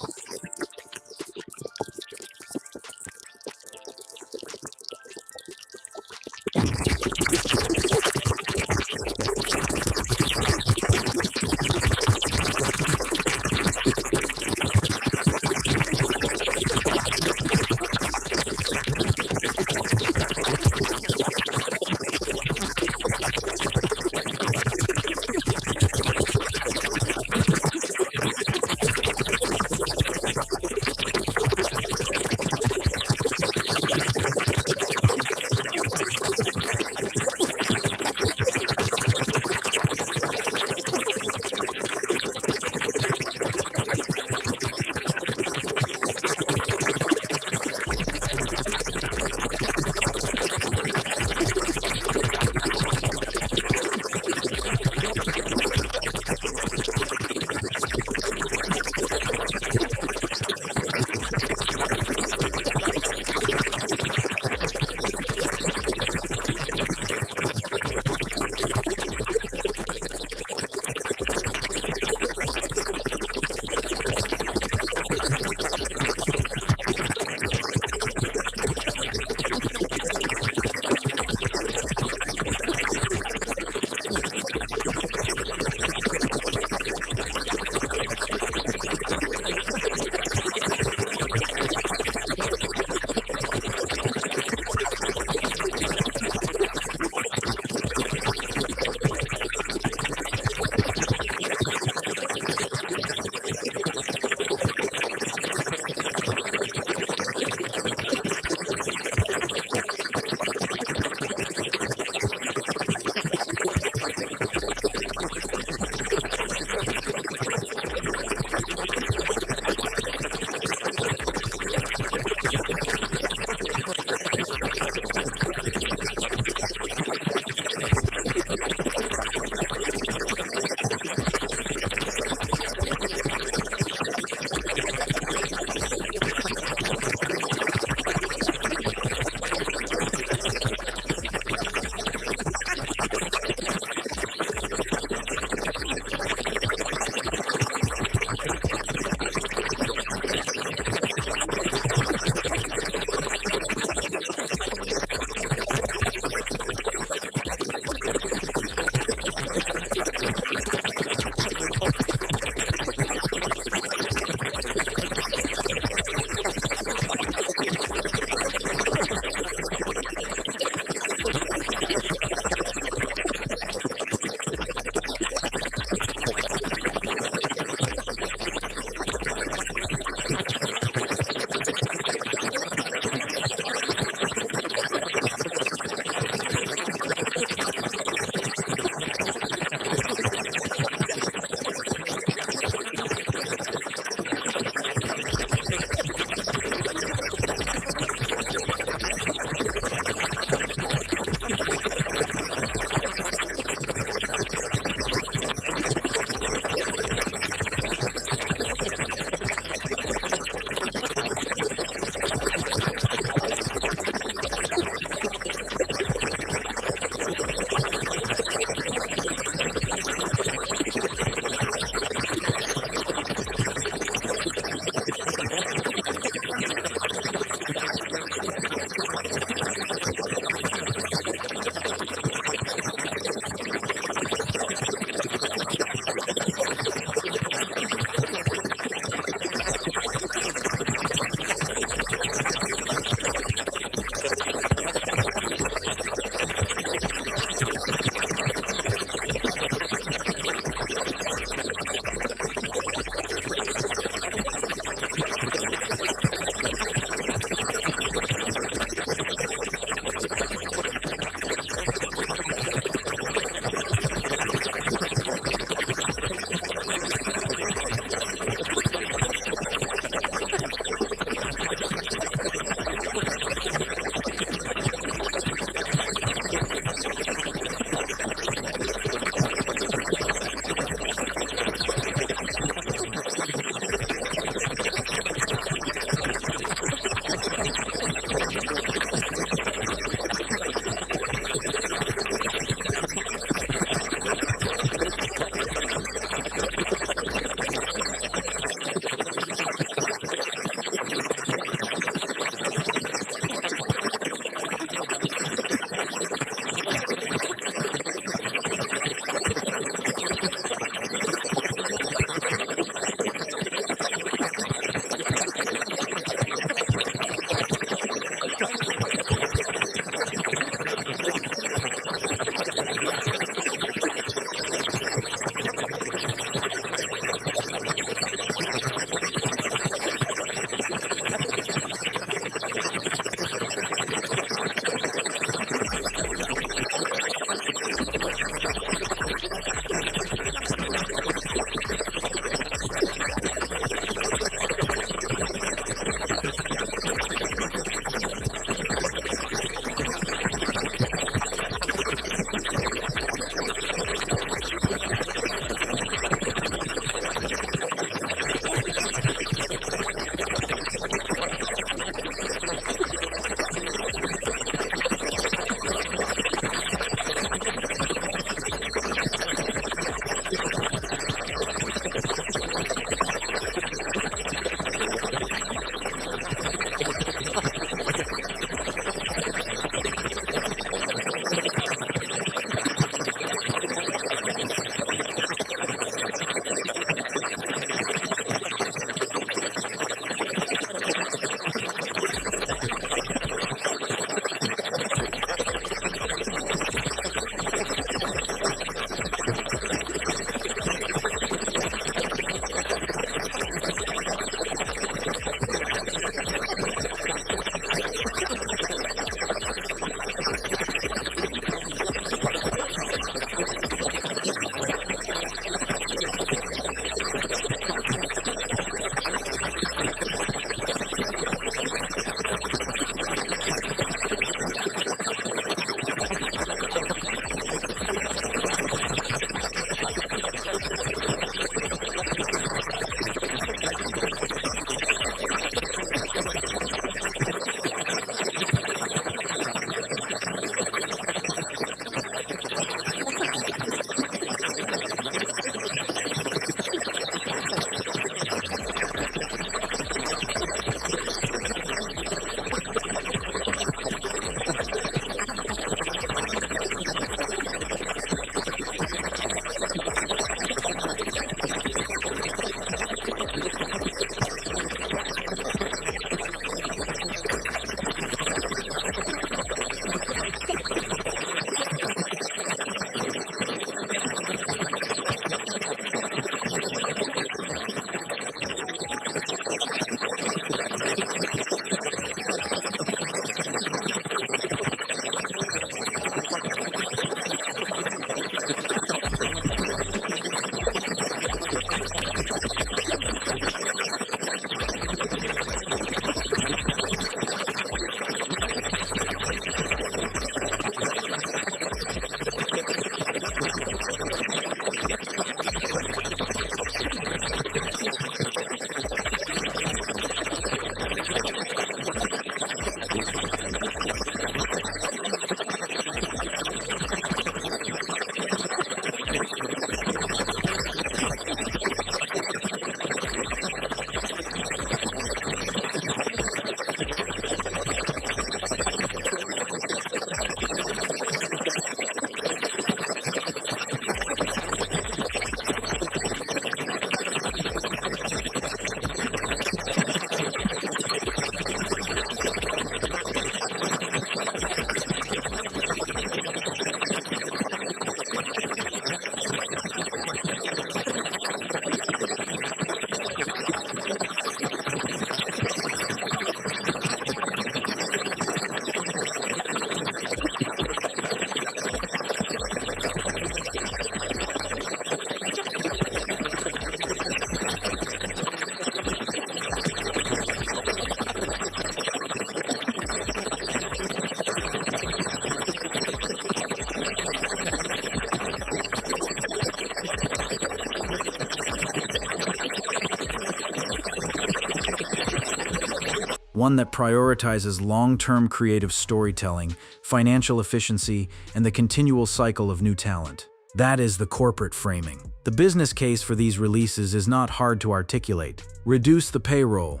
one that prioritizes long-term creative storytelling, financial efficiency, and the continual cycle of new talent. That is the corporate framing. The business case for these releases is not hard to articulate. Reduce the payroll,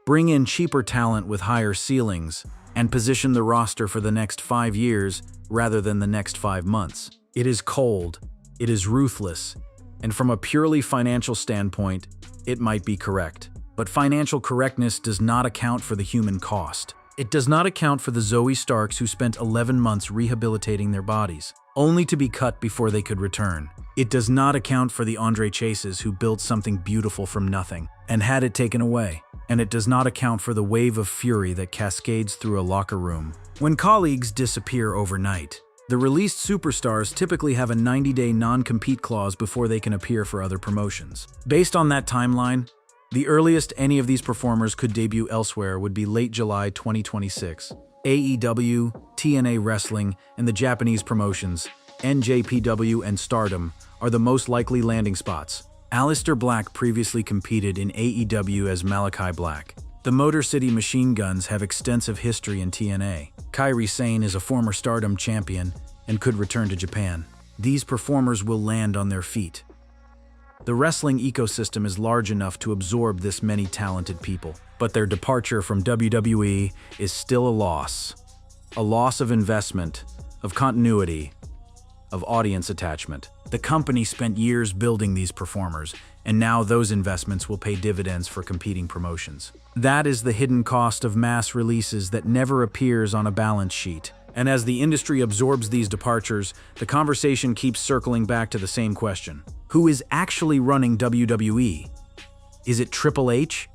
bring in cheaper talent with higher ceilings, and position the roster for the next 5 years rather than the next 5 months. It is cold, it is ruthless, and from a purely financial standpoint, it might be correct. But financial correctness does not account for the human cost. It does not account for the Zoe Starks who spent 11 months rehabilitating their bodies, only to be cut before they could return. It does not account for the Andre Chases who built something beautiful from nothing and had it taken away. And it does not account for the wave of fury that cascades through a locker room when colleagues disappear overnight. The released superstars typically have a 90-day non-compete clause before they can appear for other promotions. Based on that timeline, the earliest any of these performers could debut elsewhere would be late July 2026. AEW, TNA Wrestling, and the Japanese promotions, NJPW and Stardom, are the most likely landing spots. Aleister Black previously competed in AEW as Malachi Black. The Motor City Machine Guns have extensive history in TNA. Kairi Sane is a former Stardom champion and could return to Japan. These performers will land on their feet. The wrestling ecosystem is large enough to absorb this many talented people, but their departure from WWE is still a loss of investment, of continuity, of audience attachment. The company spent years building these performers, and now those investments will pay dividends for competing promotions. That is the hidden cost of mass releases that never appears on a balance sheet. And as the industry absorbs these departures, the conversation keeps circling back to the same question. Who is actually running WWE? Is it Triple H?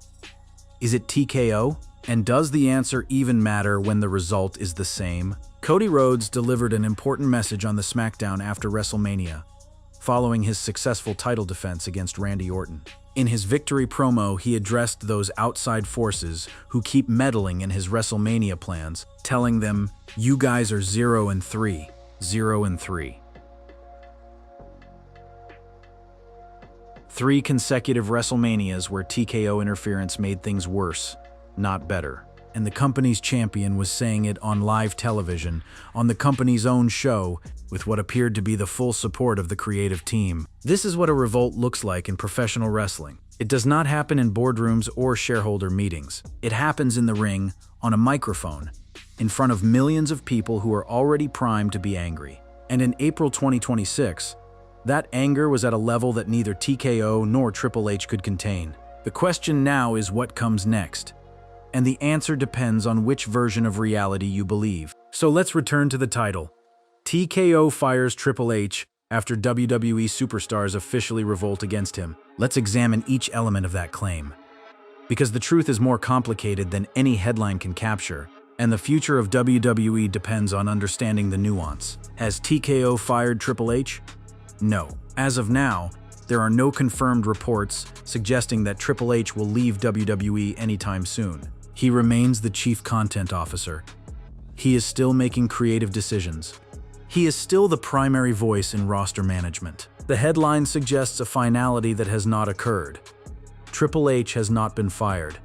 Is it TKO? And does the answer even matter when the result is the same? Cody Rhodes delivered an important message on the SmackDown after WrestleMania, following his successful title defense against Randy Orton. In his victory promo, he addressed those outside forces who keep meddling in his WrestleMania plans, telling them, "You guys are 0-3, 0-3. 3 consecutive WrestleManias where TKO interference made things worse, not better." And the company's champion was saying it on live television, on the company's own show, with what appeared to be the full support of the creative team. This is what a revolt looks like in professional wrestling. It does not happen in boardrooms or shareholder meetings. It happens in the ring, on a microphone, in front of millions of people who are already primed to be angry. And in April 2026, that anger was at a level that neither TKO nor Triple H could contain. The question now is what comes next. And the answer depends on which version of reality you believe. So let's return to the title. TKO fires Triple H after WWE superstars officially revolt against him. Let's examine each element of that claim. Because the truth is more complicated than any headline can capture, and the future of WWE depends on understanding the nuance. Has TKO fired Triple H? No. As of now, there are no confirmed reports suggesting that Triple H will leave WWE anytime soon. He remains the chief content officer. He is still making creative decisions. He is still the primary voice in roster management. The headline suggests a finality that has not occurred. Triple H has not been fired.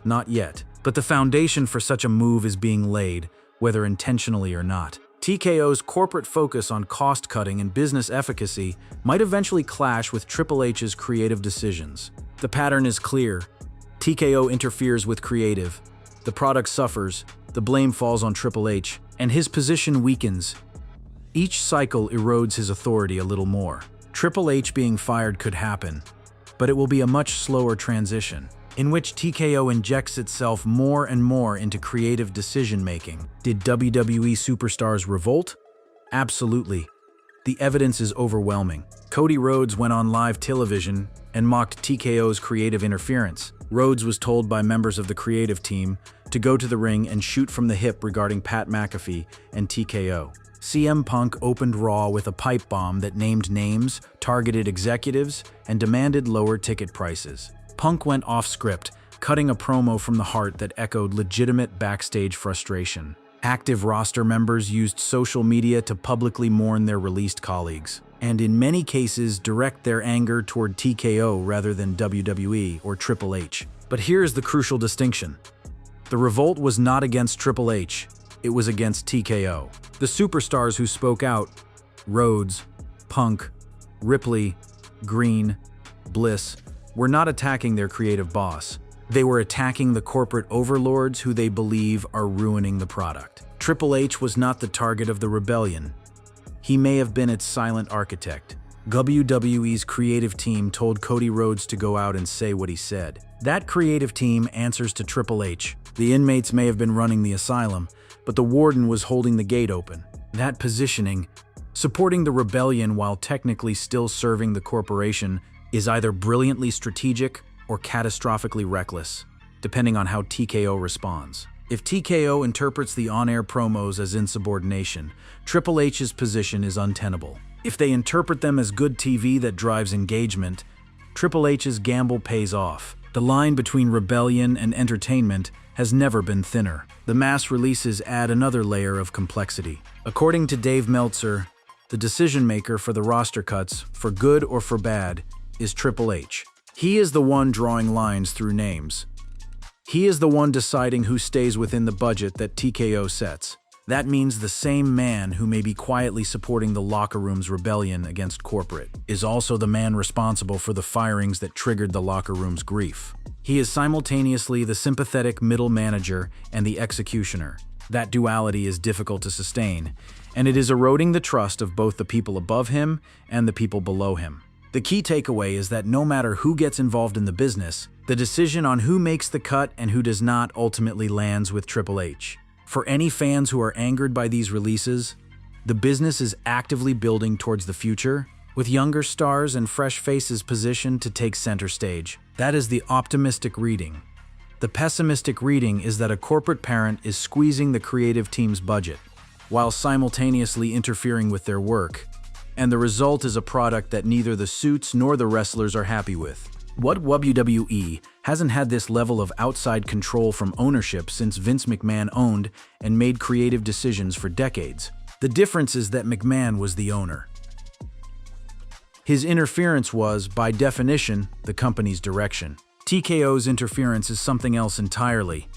Not yet. But the foundation for such a move is being laid, whether intentionally or not. TKO's corporate focus on cost-cutting and business efficacy might eventually clash with Triple H's creative decisions. The pattern is clear. TKO interferes with creative. The product suffers, the blame falls on Triple H, and his position weakens. Each cycle erodes his authority a little more. Triple H being fired could happen, but it will be a much slower transition, in which TKO injects itself more and more into creative decision-making. Did WWE superstars revolt? Absolutely. The evidence is overwhelming. Cody Rhodes went on live television and mocked TKO's creative interference. Rhodes was told by members of the creative team to go to the ring and shoot from the hip regarding Pat McAfee and TKO. CM Punk opened Raw with a pipe bomb that named names, targeted executives, and demanded lower ticket prices. Punk went off script, cutting a promo from the heart that echoed legitimate backstage frustration. Active roster members used social media to publicly mourn their released colleagues, and in many cases direct their anger toward TKO rather than WWE or Triple H. But here's the crucial distinction. The revolt was not against Triple H, it was against TKO. The superstars who spoke out, Rhodes, Punk, Ripley, Green, Bliss, were not attacking their creative boss. They were attacking the corporate overlords who they believe are ruining the product. Triple H was not the target of the rebellion. He may have been its silent architect. WWE's creative team told Cody Rhodes to go out and say what he said. That creative team answers to Triple H. The inmates may have been running the asylum, but the warden was holding the gate open. That positioning, supporting the rebellion while technically still serving the corporation, is either brilliantly strategic or catastrophically reckless, depending on how TKO responds. If TKO interprets the on-air promos as insubordination, Triple H's position is untenable. If they interpret them as good TV that drives engagement, Triple H's gamble pays off. The line between rebellion and entertainment has never been thinner. The mass releases add another layer of complexity. According to Dave Meltzer, the decision-maker for the roster cuts, for good or for bad, is Triple H. He is the one drawing lines through names. He is the one deciding who stays within the budget that TKO sets. That means the same man who may be quietly supporting the locker room's rebellion against corporate is also the man responsible for the firings that triggered the locker room's grief. He is simultaneously the sympathetic middle manager and the executioner. That duality is difficult to sustain, and it is eroding the trust of both the people above him and the people below him. The key takeaway is that no matter who gets involved in the business, the decision on who makes the cut and who does not ultimately lands with Triple H. For any fans who are angered by these releases, the business is actively building towards the future, with younger stars and fresh faces positioned to take center stage. That is the optimistic reading. The pessimistic reading is that a corporate parent is squeezing the creative team's budget, while simultaneously interfering with their work, and the result is a product that neither the suits nor the wrestlers are happy with. What WWE hasn't had this level of outside control from ownership since Vince McMahon owned and made creative decisions for decades. The difference is that McMahon was the owner. His interference was, by definition, the company's direction. TKO's interference is something else entirely.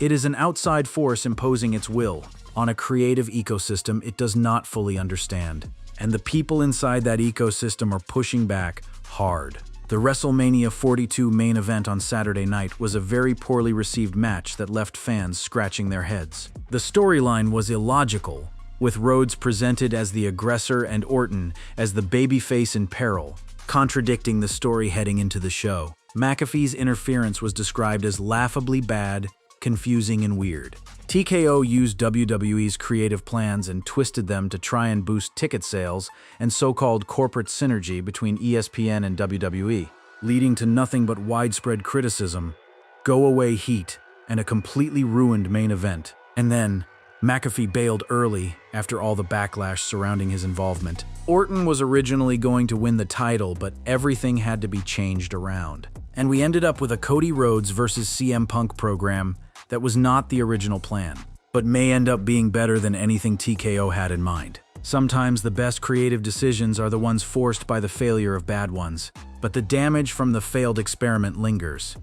It is an outside force imposing its will on a creative ecosystem it does not fully understand. And the people inside that ecosystem are pushing back hard. The WrestleMania 42 main event on Saturday night was a very poorly received match that left fans scratching their heads. The storyline was illogical, with Rhodes presented as the aggressor and Orton as the babyface in peril, contradicting the story heading into the show. McAfee's interference was described as laughably bad, confusing, and weird. TKO used WWE's creative plans and twisted them to try and boost ticket sales and so-called corporate synergy between ESPN and WWE, leading to nothing but widespread criticism, go-away heat, and a completely ruined main event. And then, McAfee bailed early after all the backlash surrounding his involvement. Orton was originally going to win the title, but everything had to be changed around. And we ended up with a Cody Rhodes versus CM Punk program that was not the original plan, but may end up being better than anything TKO had in mind. Sometimes the best creative decisions are the ones forced by the failure of bad ones, but the damage from the failed experiment lingers.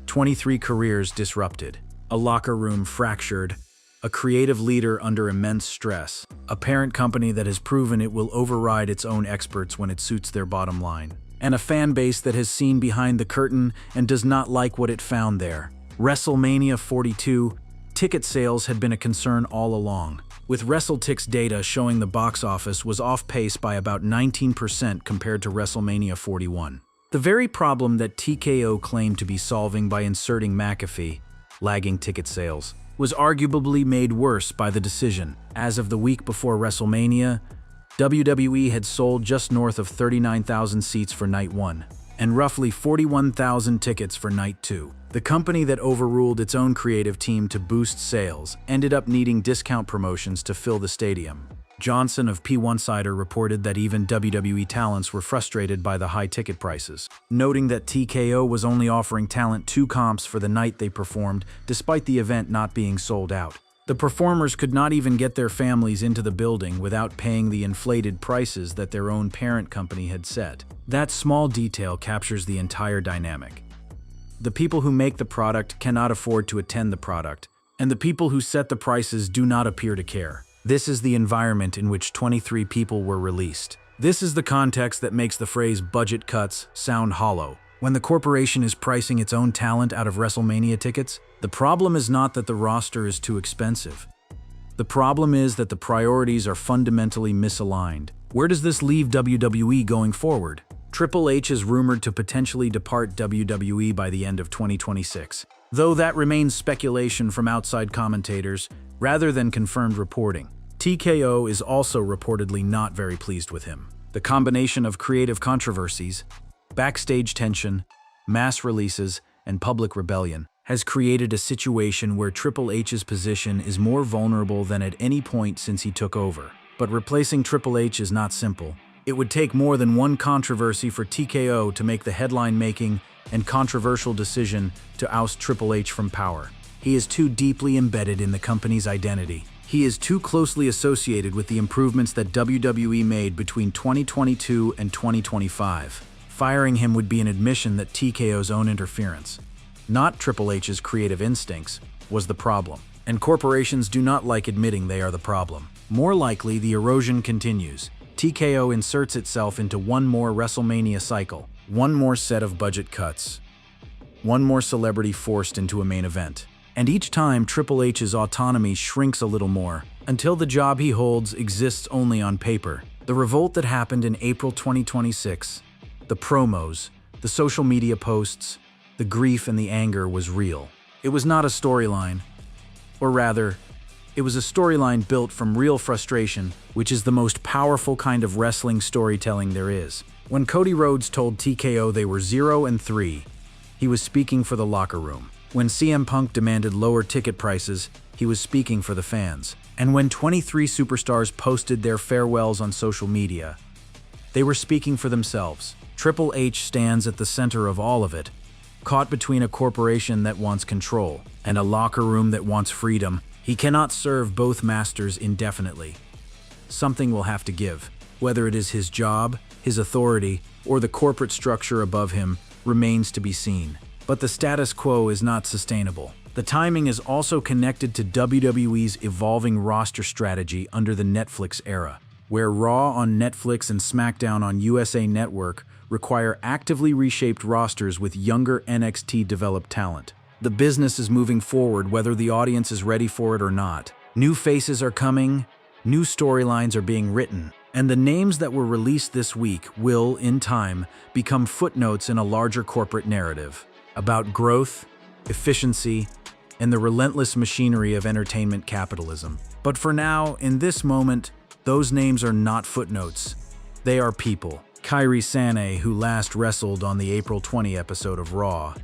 23 careers disrupted, a locker room fractured, a creative leader under immense stress, a parent company that has proven it will override its own experts when it suits their bottom line, and a fan base that has seen behind the curtain and does not like what it found there. WrestleMania 42, ticket sales had been a concern all along, with WrestleTix data showing the box office was off pace by about 19% compared to WrestleMania 41. The very problem that TKO claimed to be solving by inserting McAfee, lagging ticket sales, was arguably made worse by the decision. As of the week before WrestleMania, WWE had sold just north of 39,000 seats for Night 1, and roughly 41,000 tickets for Night 2. The company that overruled its own creative team to boost sales ended up needing discount promotions to fill the stadium. Johnson of P1Sider reported that even WWE talents were frustrated by the high ticket prices, noting that TKO was only offering talent 2 comps for the night they performed, despite the event not being sold out. The performers could not even get their families into the building without paying the inflated prices that their own parent company had set. That small detail captures the entire dynamic. The people who make the product cannot afford to attend the product, and the people who set the prices do not appear to care. This is the environment in which 23 people were released. This is the context that makes the phrase budget cuts sound hollow. When the corporation is pricing its own talent out of WrestleMania tickets, the problem is not that the roster is too expensive. The problem is that the priorities are fundamentally misaligned. Where does this leave WWE going forward? Triple H is rumored to potentially depart WWE by the end of 2026, though that remains speculation from outside commentators rather than confirmed reporting. TKO is also reportedly not very pleased with him. The combination of creative controversies, backstage tension, mass releases, and public rebellion has created a situation where Triple H's position is more vulnerable than at any point since he took over. But replacing Triple H is not simple. It would take more than one controversy for TKO to make the headline-making and controversial decision to oust Triple H from power. He is too deeply embedded in the company's identity. He is too closely associated with the improvements that WWE made between 2022 and 2025. Firing him would be an admission that TKO's own interference, not Triple H's creative instincts, was the problem. And corporations do not like admitting they are the problem. More likely, the erosion continues. TKO inserts itself into one more WrestleMania cycle, one more set of budget cuts, one more celebrity forced into a main event. And each time, Triple H's autonomy shrinks a little more, until the job he holds exists only on paper. The revolt that happened in April 2026, the promos, the social media posts, the grief and the anger was real. It was not a storyline, or rather, it was a storyline built from real frustration, which is the most powerful kind of wrestling storytelling there is. When Cody Rhodes told TKO they were 0-3, he was speaking for the locker room. When CM Punk demanded lower ticket prices, he was speaking for the fans. And when 23 superstars posted their farewells on social media, they were speaking for themselves. Triple H stands at the center of all of it, caught between a corporation that wants control and a locker room that wants freedom. He cannot serve both masters indefinitely. Something will have to give. Whether it is his job, his authority, or the corporate structure above him remains to be seen. But the status quo is not sustainable. The timing is also connected to WWE's evolving roster strategy under the Netflix era, where Raw on Netflix and SmackDown on USA Network require actively reshaped rosters with younger NXT-developed talent. The business is moving forward whether the audience is ready for it or not. New faces are coming, new storylines are being written, and the names that were released this week will, in time, become footnotes in a larger corporate narrative about growth, efficiency, and the relentless machinery of entertainment capitalism. But for now, in this moment, those names are not footnotes. They are people. Kairi Sane, who last wrestled on the April 20 episode of Raw,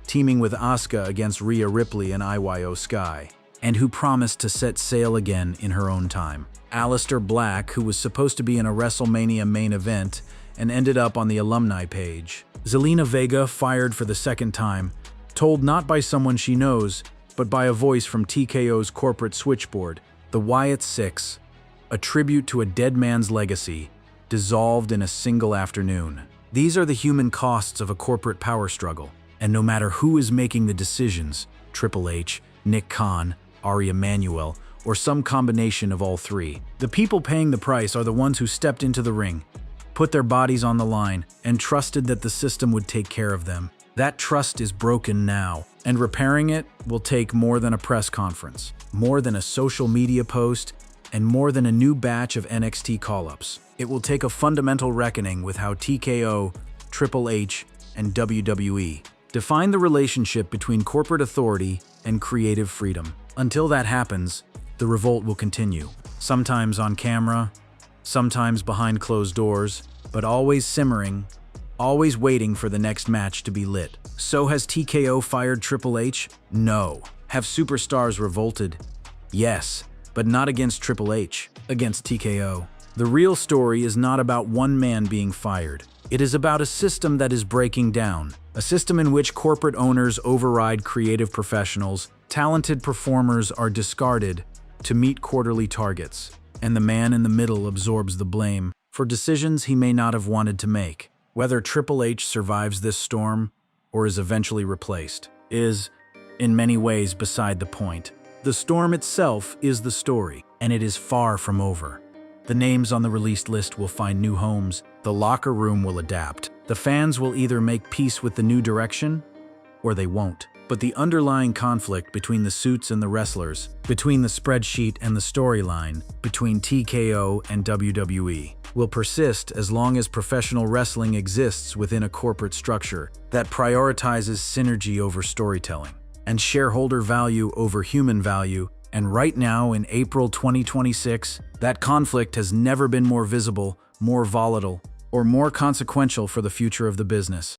teaming with Asuka against Rhea Ripley and IYO Sky, and who promised to set sail again in her own time. Aleister Black, who was supposed to be in a WrestleMania main event and ended up on the alumni page. Zelina Vega, fired for the second time, told not by someone she knows, but by a voice from TKO's corporate switchboard. The Wyatt Six, a tribute to a dead man's legacy, dissolved in a single afternoon. These are the human costs of a corporate power struggle. And no matter who is making the decisions, Triple H, Nick Khan, Ari Emanuel, or some combination of all three, the people paying the price are the ones who stepped into the ring, put their bodies on the line, and trusted that the system would take care of them. That trust is broken now, and repairing it will take more than a press conference, more than a social media post, and more than a new batch of NXT call-ups. It will take a fundamental reckoning with how TKO, Triple H, and WWE define the relationship between corporate authority and creative freedom. Until that happens, the revolt will continue. Sometimes on camera, sometimes behind closed doors, but always simmering, always waiting for the next match to be lit. So has TKO fired Triple H? No. Have superstars revolted? Yes, but not against Triple H, against TKO. The real story is not about one man being fired. It is about a system that is breaking down. A system in which corporate owners override creative professionals, talented performers are discarded to meet quarterly targets, and the man in the middle absorbs the blame for decisions he may not have wanted to make. Whether Triple H survives this storm or is eventually replaced, is, in many ways, beside the point. The storm itself is the story, and it is far from over. The names on the released list will find new homes, the locker room will adapt. The fans will either make peace with the new direction, or they won't. But the underlying conflict between the suits and the wrestlers, between the spreadsheet and the storyline, between TKO and WWE, will persist as long as professional wrestling exists within a corporate structure that prioritizes synergy over storytelling and shareholder value over human value. And right now, in April 2026, that conflict has never been more visible, more volatile, or more consequential for the future of the business.